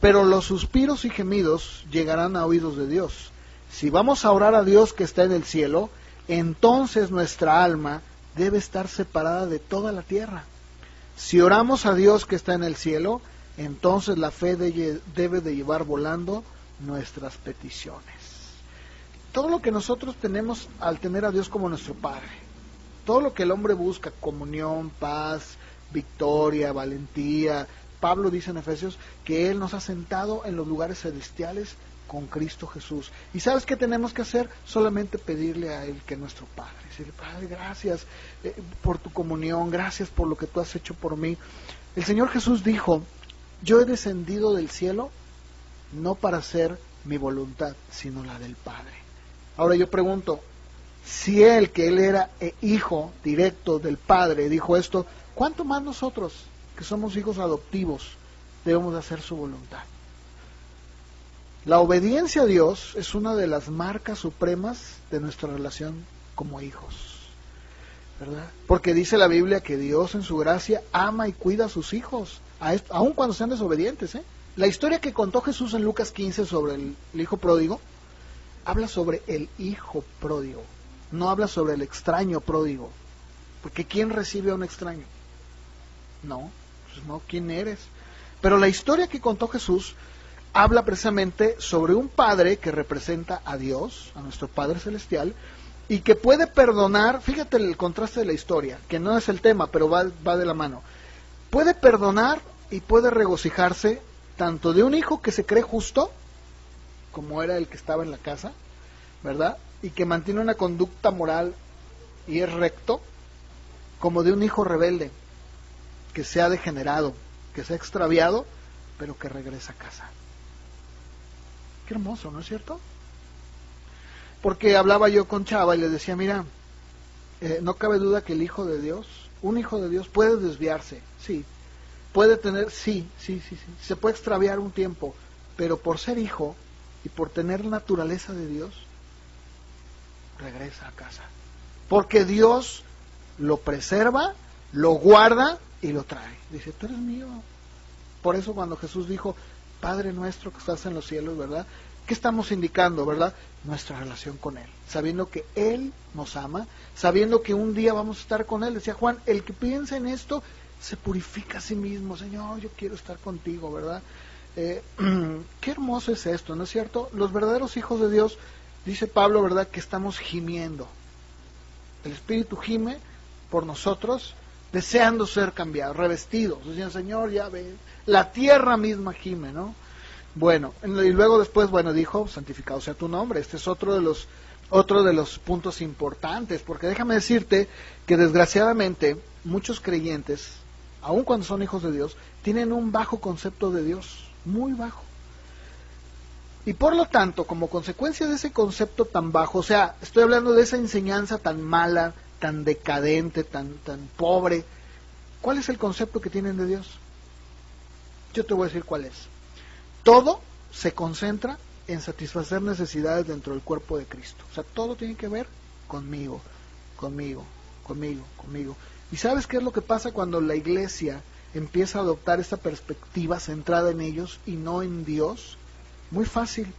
Pero los suspiros y gemidos llegarán a oídos de Dios. Si vamos a orar a Dios que está en el cielo, entonces nuestra alma debe estar separada de toda la tierra. Si oramos a Dios que está en el cielo, entonces la fe debe de llevar volando nuestras peticiones. Todo lo que nosotros tenemos al tener a Dios como nuestro Padre, todo lo que el hombre busca, comunión, paz, victoria, valentía. Pablo dice en Efesios que Él nos ha sentado en los lugares celestiales con Cristo Jesús. ¿Y sabes qué tenemos que hacer? Solamente pedirle a Él que es nuestro Padre. Decirle, Padre, gracias por tu comunión, gracias por lo que tú has hecho por mí. El Señor Jesús dijo, yo he descendido del cielo no para hacer mi voluntad, sino la del Padre. Ahora yo pregunto, si Él, que Él era hijo directo del Padre, dijo esto, ¿cuánto más nosotros, que somos hijos adoptivos, debemos de hacer su voluntad? La obediencia a Dios es una de las marcas supremas de nuestra relación como hijos, ¿verdad? Porque dice la Biblia que Dios en su gracia ama y cuida a sus hijos, aun cuando sean desobedientes, ¿eh? La historia que contó Jesús en Lucas 15 sobre el hijo pródigo, habla sobre el hijo pródigo, no habla sobre el extraño pródigo, porque ¿quién recibe a un extraño? No, pues no, ¿quién eres? Pero la historia que contó Jesús habla precisamente sobre un padre que representa a Dios, a nuestro Padre Celestial, y que puede perdonar, fíjate el contraste de la historia, que no es el tema, pero va de la mano. Puede perdonar y puede regocijarse tanto de un hijo que se cree justo, como era el que estaba en la casa, ¿verdad? Y que mantiene una conducta moral y es recto, como de un hijo rebelde, que se ha degenerado, que se ha extraviado, pero que regresa a casa. Qué hermoso, ¿no es cierto? Porque hablaba yo con Chava y le decía, mira, no cabe duda que el hijo de Dios, un hijo de Dios puede desviarse, sí, puede tener, sí, se puede extraviar un tiempo, pero por ser hijo y por tener la naturaleza de Dios, regresa a casa. Porque Dios lo preserva, lo guarda y lo trae. Dice, tú eres mío. Por eso cuando Jesús dijo, Padre nuestro que estás en los cielos, ¿verdad? ¿Qué estamos indicando, verdad? Nuestra relación con Él, sabiendo que Él nos ama, sabiendo que un día vamos a estar con Él. Decía Juan, el que piensa en esto, se purifica a sí mismo. Señor, yo quiero estar contigo, ¿verdad? Qué hermoso es esto, ¿no es cierto? Los verdaderos hijos de Dios, dice Pablo, ¿verdad? Que estamos gimiendo. El Espíritu gime por nosotros, deseando ser cambiados, revestidos. Decían, Señor, ya ve, la tierra misma gime, ¿no? Bueno, y luego después, bueno, dijo, santificado sea tu nombre. Este es otro de los puntos importantes, porque déjame decirte que desgraciadamente muchos creyentes, aun cuando son hijos de Dios, tienen un bajo concepto de Dios, muy bajo. Y por lo tanto, como consecuencia de ese concepto tan bajo, o sea, estoy hablando de esa enseñanza tan mala, tan decadente, tan pobre, ¿cuál es el concepto que tienen de Dios? Yo te voy a decir cuál es. Todo se concentra en satisfacer necesidades dentro del cuerpo de Cristo. O sea, todo tiene que ver conmigo. ¿Y sabes qué es lo que pasa cuando la iglesia empieza a adoptar esta perspectiva centrada en ellos y no en Dios? Muy fácil.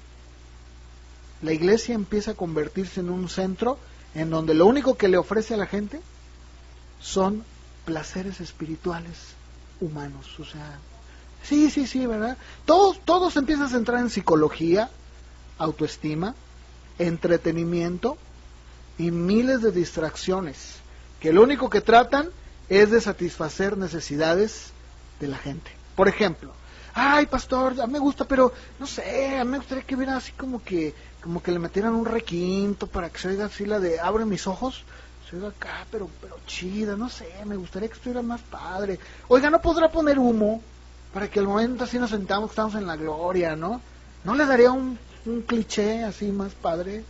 La iglesia empieza a convertirse en un centro en donde lo único que le ofrece a la gente son placeres espirituales humanos. O sea, Sí, ¿verdad? Todo se empieza a centrar en psicología, autoestima, entretenimiento y miles de distracciones, que lo único que tratan es de satisfacer necesidades de la gente. Por ejemplo, ay, pastor, ya me gusta, pero no sé, a mí me gustaría que hubiera así como que le metieran un requinto para que se oiga así la de abre mis ojos, se oiga acá, pero chida, no sé, me gustaría que estuviera más padre. Oiga, ¿no podrá poner humo para que al momento así nos sentamos, que estamos en la gloria, ¿no? ¿No le daría un cliché así más padre?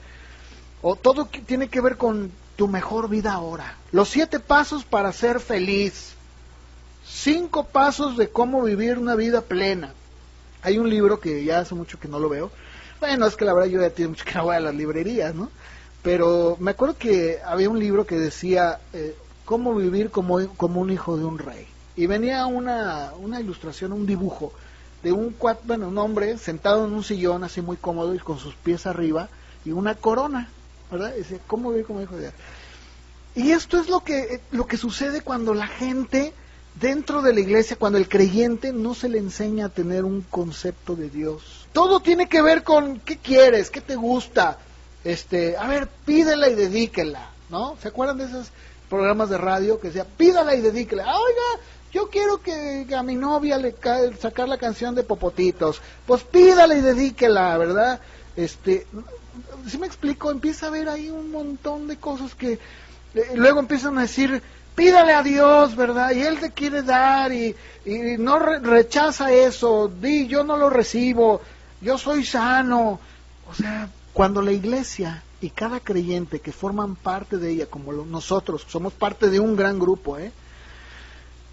O todo tiene que ver con tu mejor vida ahora. Los 7 pasos para ser feliz. 5 pasos de cómo vivir una vida plena. Hay un libro que ya hace mucho que no lo veo. Bueno, es que la verdad yo ya tiene mucho que no voy a las librerías, ¿no? Pero me acuerdo que había un libro que decía cómo vivir como un hijo de un rey. Y venía una ilustración, un dibujo de un hombre sentado en un sillón así muy cómodo y con sus pies arriba y una corona, ¿verdad? Dice, ¿cómo vivir como hijo de rey? Y esto es lo que sucede cuando la gente dentro de la iglesia, cuando el creyente no se le enseña a tener un concepto de Dios. Todo tiene que ver con qué quieres, qué te gusta. A ver, pídela y dedíquela, ¿no? ¿Se acuerdan de esos programas de radio que decía, pídala y dedíquela? Ah, oiga, yo quiero que a mi novia le sacar la canción de Popotitos. Pues pídala y dedíquela, ¿verdad? Si me explico, empieza a ver ahí un montón de cosas que luego empiezan a decir, pídale a Dios, ¿verdad? Y Él te quiere dar y no rechaza eso, yo no lo recibo, yo soy sano. O sea, cuando la iglesia y cada creyente que forman parte de ella, como nosotros, somos parte de un gran grupo,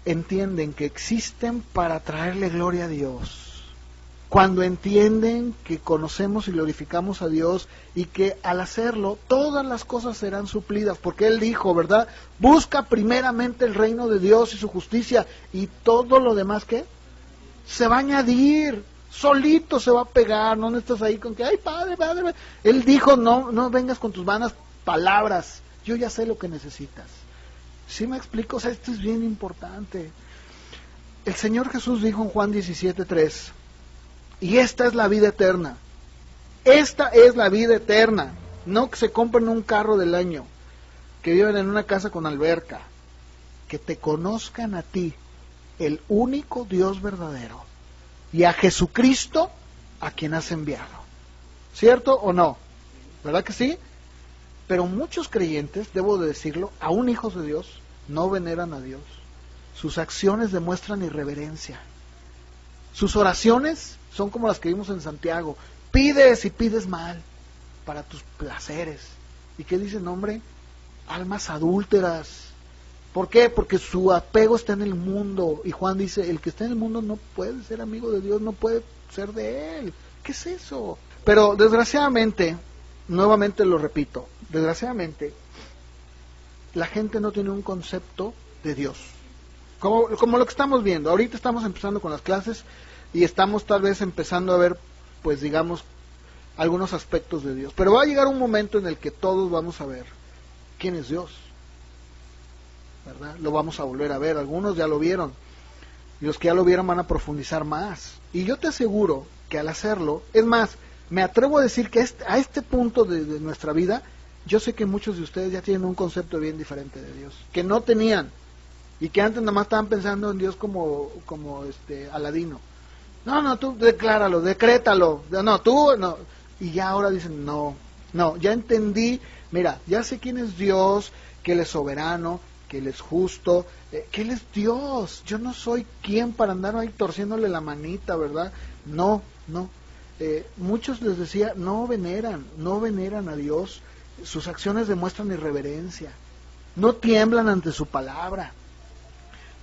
entienden que existen para traerle gloria a Dios. Cuando entienden que conocemos y glorificamos a Dios y que al hacerlo todas las cosas serán suplidas, porque Él dijo, ¿verdad? Busca primeramente el reino de Dios y su justicia y todo lo demás, ¿qué? Se va a añadir, solito se va a pegar, no estás ahí con que, ay, padre. Él dijo, no vengas con tus vanas palabras, yo ya sé lo que necesitas. ¿Sí me explico? O sea, esto es bien importante. El Señor Jesús dijo en Juan 17:3, y esta es la vida eterna. Esta es la vida eterna. No que se compren un carro del año, que vivan en una casa con alberca, que te conozcan a ti, el único Dios verdadero, y a Jesucristo a quien has enviado. ¿Cierto o no? ¿Verdad que sí? Pero muchos creyentes, debo de decirlo, aún hijos de Dios, no veneran a Dios. Sus acciones demuestran irreverencia. Sus oraciones son como las que vimos en Santiago. Pides y pides mal para tus placeres. ¿Y qué dicen, hombre? Almas adúlteras. ¿Por qué? Porque su apego está en el mundo. Y Juan dice, el que está en el mundo no puede ser amigo de Dios, no puede ser de Él. ¿Qué es eso? Pero desgraciadamente, nuevamente lo repito, desgraciadamente, la gente no tiene un concepto de Dios. Como lo que estamos viendo. Ahorita estamos empezando con las clases y estamos tal vez empezando a ver, pues digamos, algunos aspectos de Dios. Pero va a llegar un momento en el que todos vamos a ver quién es Dios, ¿verdad? Lo vamos a volver a ver. Algunos ya lo vieron y los que ya lo vieron van a profundizar más. Y yo te aseguro que al hacerlo, es más, me atrevo a decir que a este punto de nuestra vida, yo sé que muchos de ustedes ya tienen un concepto bien diferente de Dios, que no tenían, y que antes nada más estaban pensando en Dios como Aladino. No, tú decláralo, decrétalo, no, tú no. Y ya ahora dicen, no, ya entendí, mira, ya sé quién es Dios, que Él es soberano, que Él es justo, que Él es Dios. Yo no soy quien para andar ahí torciéndole la manita, ¿verdad? No. Muchos les decía, no veneran a Dios, sus acciones demuestran irreverencia, no tiemblan ante su palabra,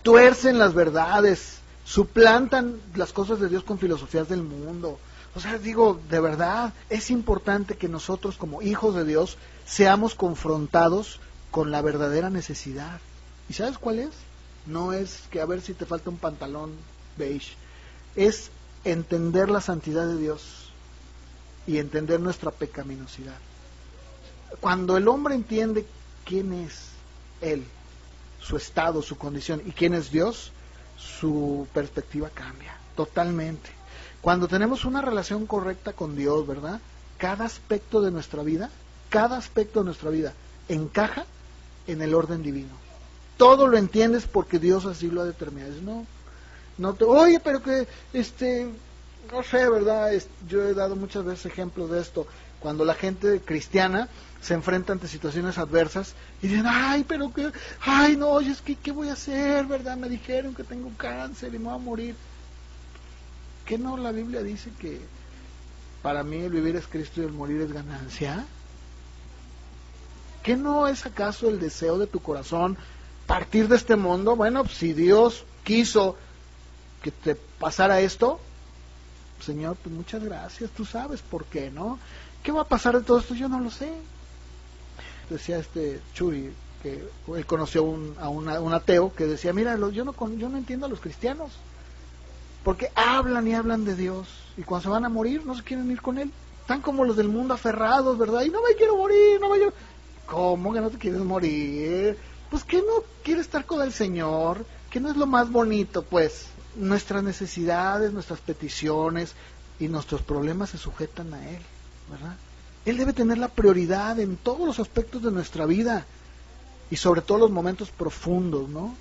tuercen las verdades, suplantan las cosas de Dios con filosofías del mundo. O sea, digo, de verdad, es importante que nosotros como hijos de Dios seamos confrontados con la verdadera necesidad. ¿Y sabes cuál es? No es que a ver si te falta un pantalón beige, es entender la santidad de Dios y entender nuestra pecaminosidad. Cuando el hombre entiende quién es Él, su estado, su condición y quién es Dios, su perspectiva cambia totalmente. Cuando tenemos una relación correcta con Dios, ¿verdad? Cada aspecto de nuestra vida encaja en el orden divino. Todo lo entiendes porque Dios así lo ha determinado. Oye, pero que, no sé, ¿verdad? Yo he dado muchas veces ejemplos de esto. Cuando la gente cristiana se enfrenta ante situaciones adversas y dicen, no, es que, ¿qué voy a hacer, verdad? Me dijeron que tengo cáncer y me voy a morir. ¿Qué no la Biblia dice que para mí el vivir es Cristo y el morir es ganancia? ¿Qué no es acaso el deseo de tu corazón partir de este mundo? Bueno, si Dios quiso que te pasara esto, Señor, pues muchas gracias, tú sabes por qué, ¿no? ¿Qué va a pasar de todo esto? Yo no lo sé. Decía Churi, que él conoció a un ateo que decía, mira, yo no entiendo a los cristianos, porque hablan y hablan de Dios, y cuando se van a morir no se quieren ir con Él. Están como los del mundo aferrados, ¿verdad? Y no me quiero morir, ¿Cómo que no te quieres morir? Pues que no quieres estar con el Señor, que no es lo más bonito, pues. Nuestras necesidades, nuestras peticiones y nuestros problemas se sujetan a Él, ¿verdad? Él debe tener la prioridad en todos los aspectos de nuestra vida y sobre todo los momentos profundos, ¿no?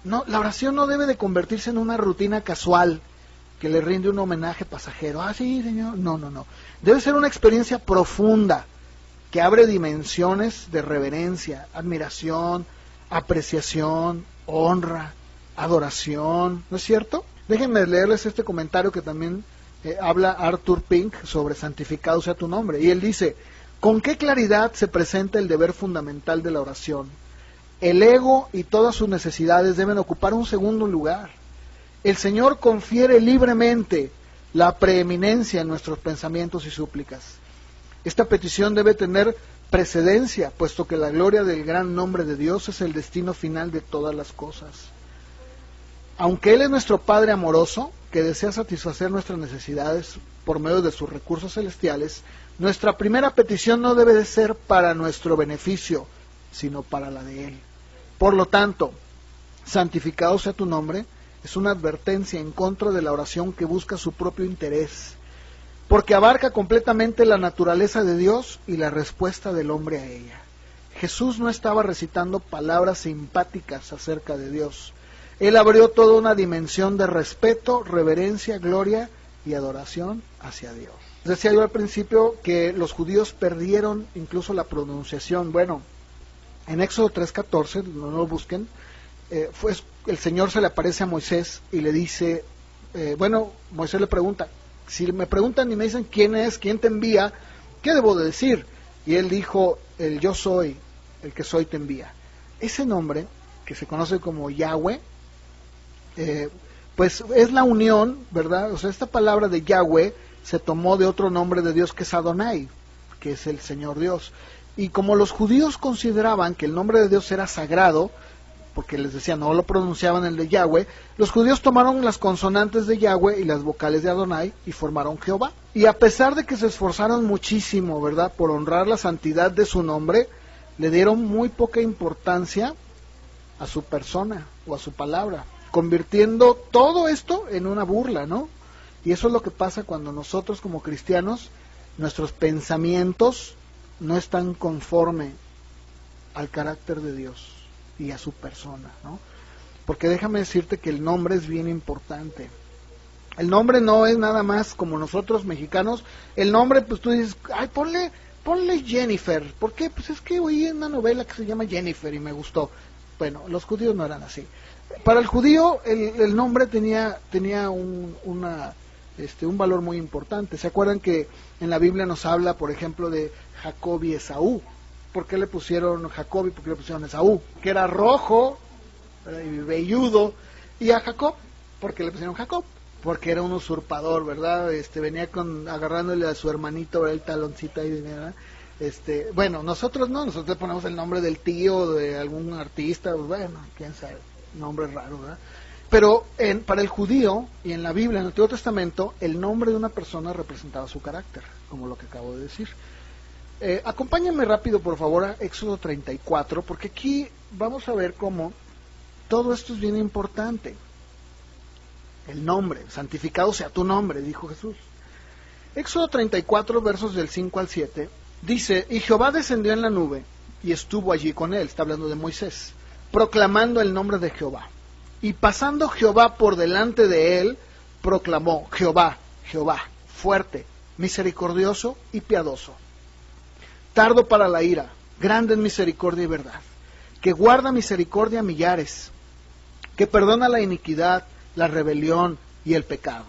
La oración no debe de convertirse en una rutina casual que le rinde un homenaje pasajero. Sí, Señor. No. Debe ser una experiencia profunda que abre dimensiones de reverencia, admiración, apreciación, honra, adoración, ¿no es cierto? Déjenme leerles este comentario que también habla Arthur Pink sobre santificado sea tu nombre. Y él dice, ¿con qué claridad se presenta el deber fundamental de la oración? El ego y todas sus necesidades deben ocupar un segundo lugar. El Señor confiere libremente la preeminencia en nuestros pensamientos y súplicas. Esta petición debe tener precedencia, puesto que la gloria del gran nombre de Dios es el destino final de todas las cosas. Aunque Él es nuestro Padre amoroso, que desea satisfacer nuestras necesidades por medio de sus recursos celestiales, nuestra primera petición no debe de ser para nuestro beneficio, sino para la de Él. Por lo tanto, santificado sea tu nombre, es una advertencia en contra de la oración que busca su propio interés, porque abarca completamente la naturaleza de Dios y la respuesta del hombre a ella. Jesús no estaba recitando palabras simpáticas acerca de Dios. Él abrió toda una dimensión de respeto, reverencia, gloria y adoración hacia Dios. Decía yo al principio que los judíos perdieron incluso la pronunciación. Bueno, en Éxodo 3:14, no lo busquen, el Señor se le aparece a Moisés y le dice, Moisés le pregunta, si me preguntan y me dicen quién es, quién te envía, ¿qué debo de decir? Y él dijo, el yo soy, el que soy te envía. Ese nombre, que se conoce como Yahweh, pues es la unión, ¿verdad? O sea, esta palabra de Yahweh se tomó de otro nombre de Dios que es Adonai, que es el Señor Dios. Y como los judíos consideraban que el nombre de Dios era sagrado, porque les decía, no lo pronunciaban el de Yahweh, los judíos tomaron las consonantes de Yahweh y las vocales de Adonai y formaron Jehová. Y a pesar de que se esforzaron muchísimo, ¿verdad?, por honrar la santidad de su nombre, le dieron muy poca importancia a su persona o a su palabra, convirtiendo todo esto en una burla, ¿no? Y eso es lo que pasa cuando nosotros como cristianos, nuestros pensamientos no están conforme al carácter de Dios y a su persona, ¿no? Porque déjame decirte que el nombre es bien importante. El nombre no es nada más como nosotros mexicanos. El nombre, pues tú dices, ay, ponle Jennifer. ¿Por qué? Pues es que oí una novela que se llama Jennifer y me gustó. Bueno, los judíos no eran así. Para el judío el nombre tenía un valor muy importante. ¿Se acuerdan que en la Biblia nos habla, por ejemplo, de Jacob y Esaú? ¿Por qué le pusieron Jacob y por qué le pusieron Esaú? Que era rojo, ¿verdad?, y velludo. Y a Jacob, ¿por qué le pusieron Jacob? Porque era un usurpador, ¿verdad? Venía agarrándole a su hermanito, ¿verdad?, el taloncito ahí, ¿verdad? Bueno, nosotros no, nosotros le ponemos el nombre del tío, de algún artista, bueno, quién sabe, nombre raro, ¿verdad? Pero para el judío, y en la Biblia, en el Antiguo Testamento, el nombre de una persona representaba su carácter, como lo que acabo de decir. Acompáñenme rápido, por favor, a Éxodo 34, porque aquí vamos a ver cómo todo esto es bien importante. el nombre, santificado sea tu nombre, dijo Jesús. Éxodo 34, versos del 5 al 7, dice, y Jehová descendió en la nube, y estuvo allí con él, está hablando de Moisés, proclamando el nombre de Jehová. Y pasando Jehová por delante de él, proclamó, Jehová, Jehová, fuerte, misericordioso y piadoso, tardo para la ira, grande en misericordia y verdad, que guarda misericordia a millares, que perdona la iniquidad, la rebelión y el pecado,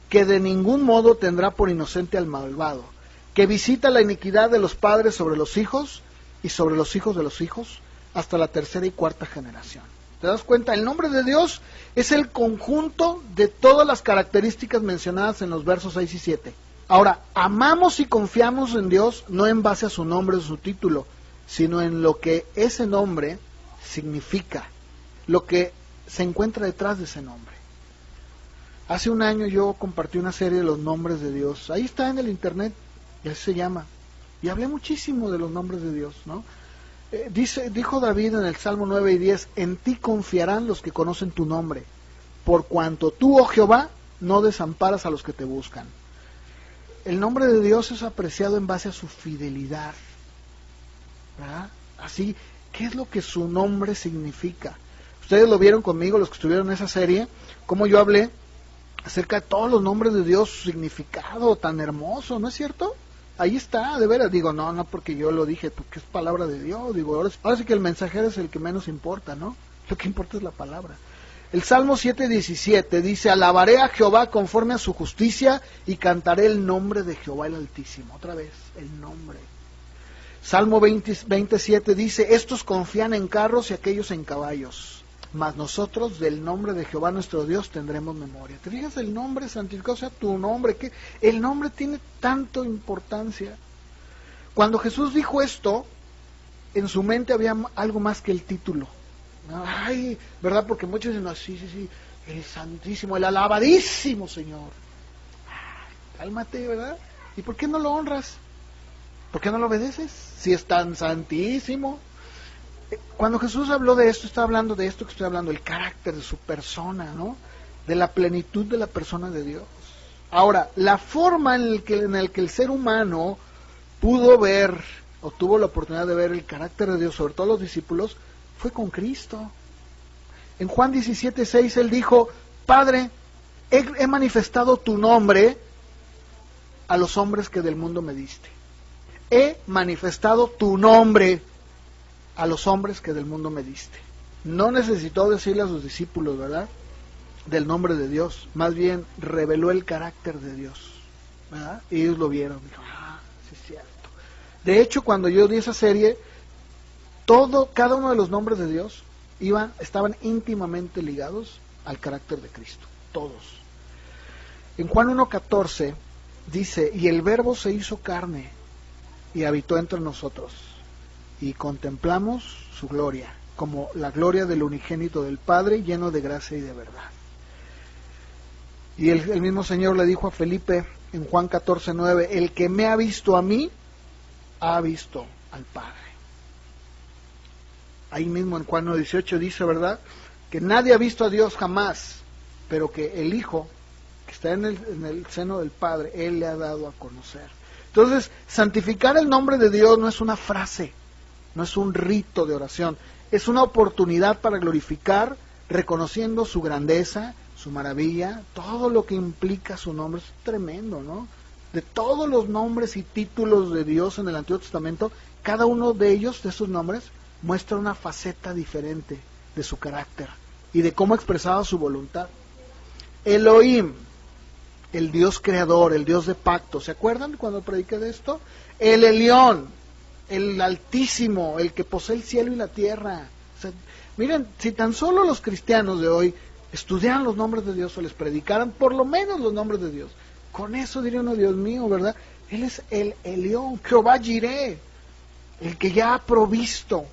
que de ningún modo tendrá por inocente al malvado, que visita la iniquidad de los padres sobre los hijos y sobre los hijos de los hijos, hasta la tercera y cuarta generación. ¿Te das cuenta? El nombre de Dios es el conjunto de todas las características mencionadas en los versos 6 y 7. Ahora, amamos y confiamos en Dios no en base a su nombre o su título, sino en lo que ese nombre significa, lo que se encuentra detrás de ese nombre. Hace un año yo compartí una serie de los nombres de Dios, ahí está en el internet, y así se llama, y hablé muchísimo de los nombres de Dios, ¿no? Dijo David en el Salmo 9 y 10, en ti confiarán los que conocen tu nombre, por cuanto tú, oh Jehová, no desamparas a los que te buscan. El nombre de Dios es apreciado en base a su fidelidad, ¿verdad? Así, ¿qué es lo que su nombre significa? Ustedes lo vieron conmigo, los que estuvieron en esa serie, cómo yo hablé acerca de todos los nombres de Dios, su significado tan hermoso, ¿no es cierto? Ahí está, de veras, digo, no porque yo lo dije, porque es palabra de Dios, digo, ahora sí que el mensajero es el que menos importa, ¿no? Lo que importa es la palabra. El Salmo 7:17 dice, alabaré a Jehová conforme a su justicia y cantaré el nombre de Jehová el Altísimo. Otra vez, el nombre. Salmo 27 dice, estos confían en carros y aquellos en caballos, mas nosotros del nombre de Jehová nuestro Dios tendremos memoria. ¿Te fijas? El nombre, santificado sea tu nombre, que el nombre tiene tanta importancia. Cuando Jesús dijo esto, en su mente había algo más que el título. Ay, ¿verdad? Porque muchos dicen, sí, el santísimo, el alabadísimo Señor. Ay, cálmate, ¿verdad? ¿Y por qué no lo honras? ¿Por qué no lo obedeces? Si es tan santísimo. Cuando Jesús habló de esto, está hablando de esto que estoy hablando, el carácter de su persona, ¿no? De la plenitud de la persona de Dios. Ahora, la forma en el que el ser humano pudo ver, o tuvo la oportunidad de ver el carácter de Dios, sobre todo los discípulos, fue con Cristo. En Juan 17:6 él dijo, Padre, he manifestado tu nombre a los hombres que del mundo me diste. He manifestado tu nombre a los hombres que del mundo me diste. No necesitó decirle a sus discípulos, ¿verdad?, del nombre de Dios, más bien reveló el carácter de Dios, ¿verdad? Y ellos lo vieron, dijo, sí es cierto. De hecho, cuando yo di esa serie, cada uno de los nombres de Dios estaban íntimamente ligados al carácter de Cristo, todos. En Juan 1:14 dice, y el Verbo se hizo carne y habitó entre nosotros, y contemplamos su gloria, como la gloria del unigénito del Padre, lleno de gracia y de verdad. Y el mismo Señor le dijo a Felipe en Juan 14:9, el que me ha visto a mí, ha visto al Padre. Ahí mismo en Juan 1:18 dice, ¿verdad?, que nadie ha visto a Dios jamás, pero que el Hijo, que está en el seno del Padre, Él le ha dado a conocer. Entonces, santificar el nombre de Dios no es una frase, no es un rito de oración, es una oportunidad para glorificar, reconociendo su grandeza, su maravilla, todo lo que implica su nombre. Es tremendo, ¿no? De todos los nombres y títulos de Dios en el Antiguo Testamento, cada uno de ellos, de esos nombres, muestra una faceta diferente de su carácter y de cómo expresaba su voluntad. Elohim, el Dios creador, el Dios de pacto, ¿se acuerdan cuando prediqué de esto? El Elión, el Altísimo, el que posee el cielo y la tierra. O sea, miren, si tan solo los cristianos de hoy estudiaran los nombres de Dios o les predicaran por lo menos los nombres de Dios, con eso diría uno, Dios mío, ¿verdad? Él es el Elión, Jehová Jireh, el que ya ha provisto.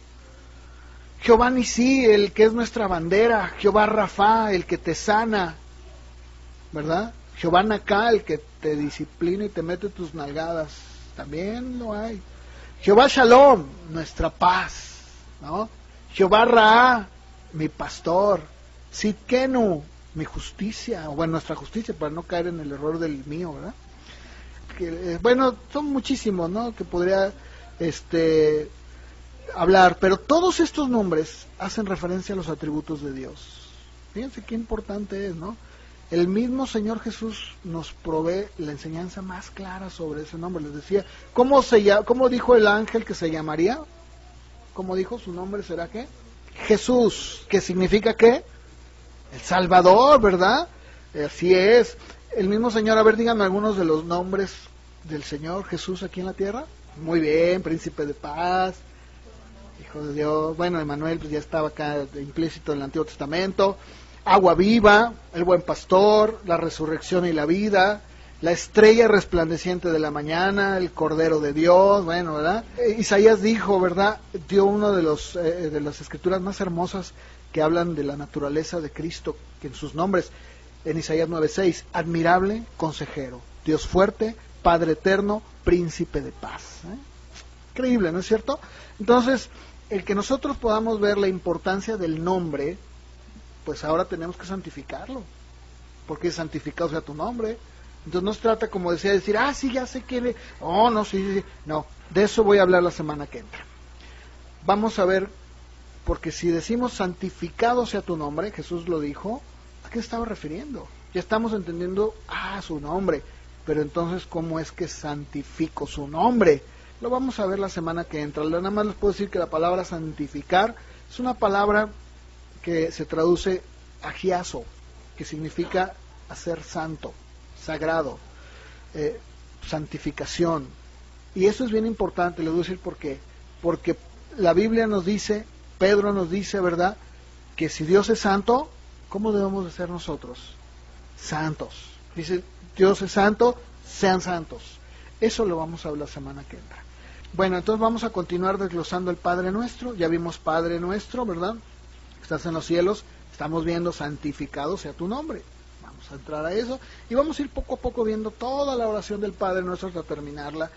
Jehová Nisí, el que es nuestra bandera. Jehová Rafa, el que te sana, ¿verdad? Jehová Naká, el que te disciplina y te mete tus nalgadas, también lo hay. Jehová Shalom, nuestra paz, ¿no? Jehová Ra, mi pastor. Sidkenu, mi justicia, o bueno, nuestra justicia, para no caer en el error del mío, ¿verdad? Que, bueno, son muchísimos, ¿no? Que podría hablar, pero todos estos nombres hacen referencia a los atributos de Dios. Fíjense qué importante es, ¿no? El mismo Señor Jesús nos provee la enseñanza más clara sobre ese nombre. Les decía, ¿cómo dijo el ángel que se llamaría? ¿Cómo dijo? Su nombre será ¿qué? Jesús, que significa ¿qué? El Salvador, ¿verdad? Así es. El mismo Señor, a ver, díganme algunos de los nombres del Señor Jesús aquí en la tierra. Muy bien, Príncipe de Paz, Hijo de Dios. Bueno, Emmanuel pues ya estaba acá implícito en el Antiguo Testamento. Agua viva, el buen pastor, la resurrección y la vida, la estrella resplandeciente de la mañana, el Cordero de Dios, bueno, ¿verdad? Isaías dijo, ¿verdad? Dio uno de las escrituras más hermosas que hablan de la naturaleza de Cristo, que en sus nombres, en Isaías 9:6, admirable consejero, Dios fuerte, Padre eterno, príncipe de paz. Increíble, ¿no es cierto? Entonces, el que nosotros podamos ver la importancia del nombre, pues ahora tenemos que santificarlo, porque santificado sea tu nombre. Entonces no se trata, como decía, decir, sí, ya sé quién es. Oh, no, sí, no, de eso voy a hablar la semana que entra. Vamos a ver, porque si decimos santificado sea tu nombre, Jesús lo dijo, ¿a qué estaba refiriendo? Ya estamos entendiendo, su nombre, pero entonces, ¿cómo es que santifico su nombre? Lo vamos a ver la semana que entra. Nada más les puedo decir que la palabra santificar es una palabra que se traduce agiazo, que significa hacer santo, sagrado, santificación. Y eso es bien importante, les voy a decir por qué. Porque la Biblia nos dice, Pedro nos dice, ¿verdad?, que si Dios es santo, ¿cómo debemos de ser nosotros? Santos. Dice, Dios es santo, sean santos. Eso lo vamos a ver la semana que entra. Bueno, entonces vamos a continuar desglosando el Padre Nuestro. Ya vimos Padre Nuestro, ¿verdad? Estás en los cielos. Estamos viendo santificado sea tu nombre. Vamos a entrar a eso. Y vamos a ir poco a poco viendo toda la oración del Padre Nuestro hasta terminarla.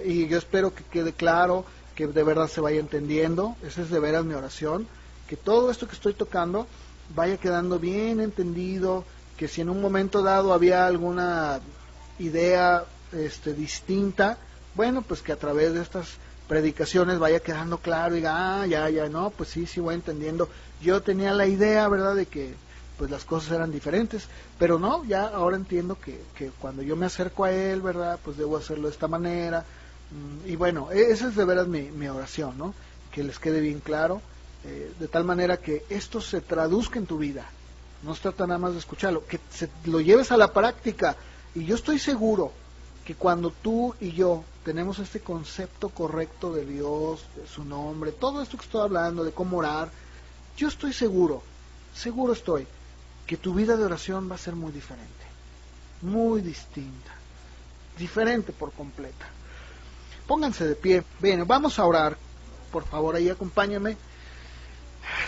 Y yo espero que quede claro, que de verdad se vaya entendiendo. Esa es de veras mi oración. Que todo esto que estoy tocando vaya quedando bien entendido. Que si en un momento dado había alguna idea distinta, bueno, pues que a través de estas predicaciones vaya quedando claro y diga, ya, no, pues sí, voy entendiendo. Yo tenía la idea, ¿verdad?, de que pues las cosas eran diferentes, pero no, ya ahora entiendo que cuando yo me acerco a Él, ¿verdad?, pues debo hacerlo de esta manera. Y bueno, esa es de veras mi oración, ¿no?, que les quede bien claro, de tal manera que esto se traduzca en tu vida. No se trata nada más de escucharlo, que lo lleves a la práctica. Y yo estoy seguro que cuando tú y yo tenemos este concepto correcto de Dios, de su nombre, todo esto que estoy hablando, de cómo orar, yo estoy seguro estoy, que tu vida de oración va a ser muy diferente, muy distinta, diferente por completa. Pónganse de pie. Bien, vamos a orar. Por favor, ahí acompáñame.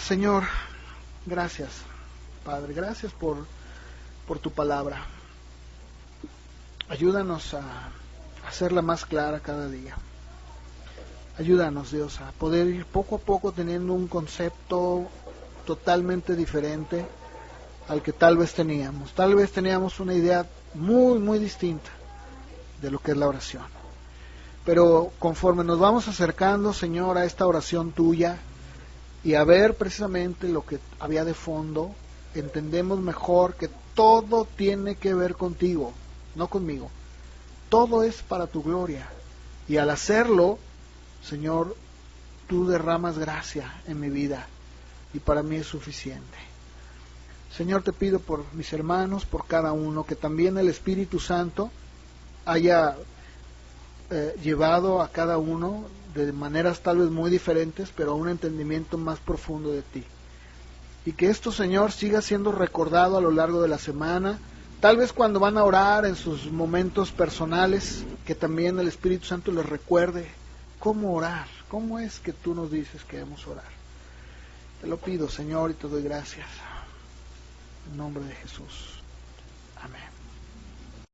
Señor, gracias, Padre, gracias por tu palabra. Ayúdanos a hacerla más clara cada día. Ayúdanos, Dios, a poder ir poco a poco teniendo un concepto totalmente diferente al que tal vez teníamos. Tal vez teníamos una idea muy, muy distinta de lo que es la oración. Pero conforme nos vamos acercando, Señor, a esta oración tuya y a ver precisamente lo que había de fondo, entendemos mejor que todo tiene que ver contigo, no conmigo. Todo es para tu gloria. Y al hacerlo, Señor, tú derramas gracia en mi vida. Y para mí es suficiente. Señor, te pido por mis hermanos, por cada uno, que también el Espíritu Santo haya llevado a cada uno de maneras tal vez muy diferentes, pero a un entendimiento más profundo de ti. Y que esto, Señor, siga siendo recordado a lo largo de la semana, tal vez cuando van a orar en sus momentos personales, que también el Espíritu Santo les recuerde cómo orar, cómo es que tú nos dices que debemos orar. Te lo pido, Señor, y te doy gracias. En nombre de Jesús. Amén.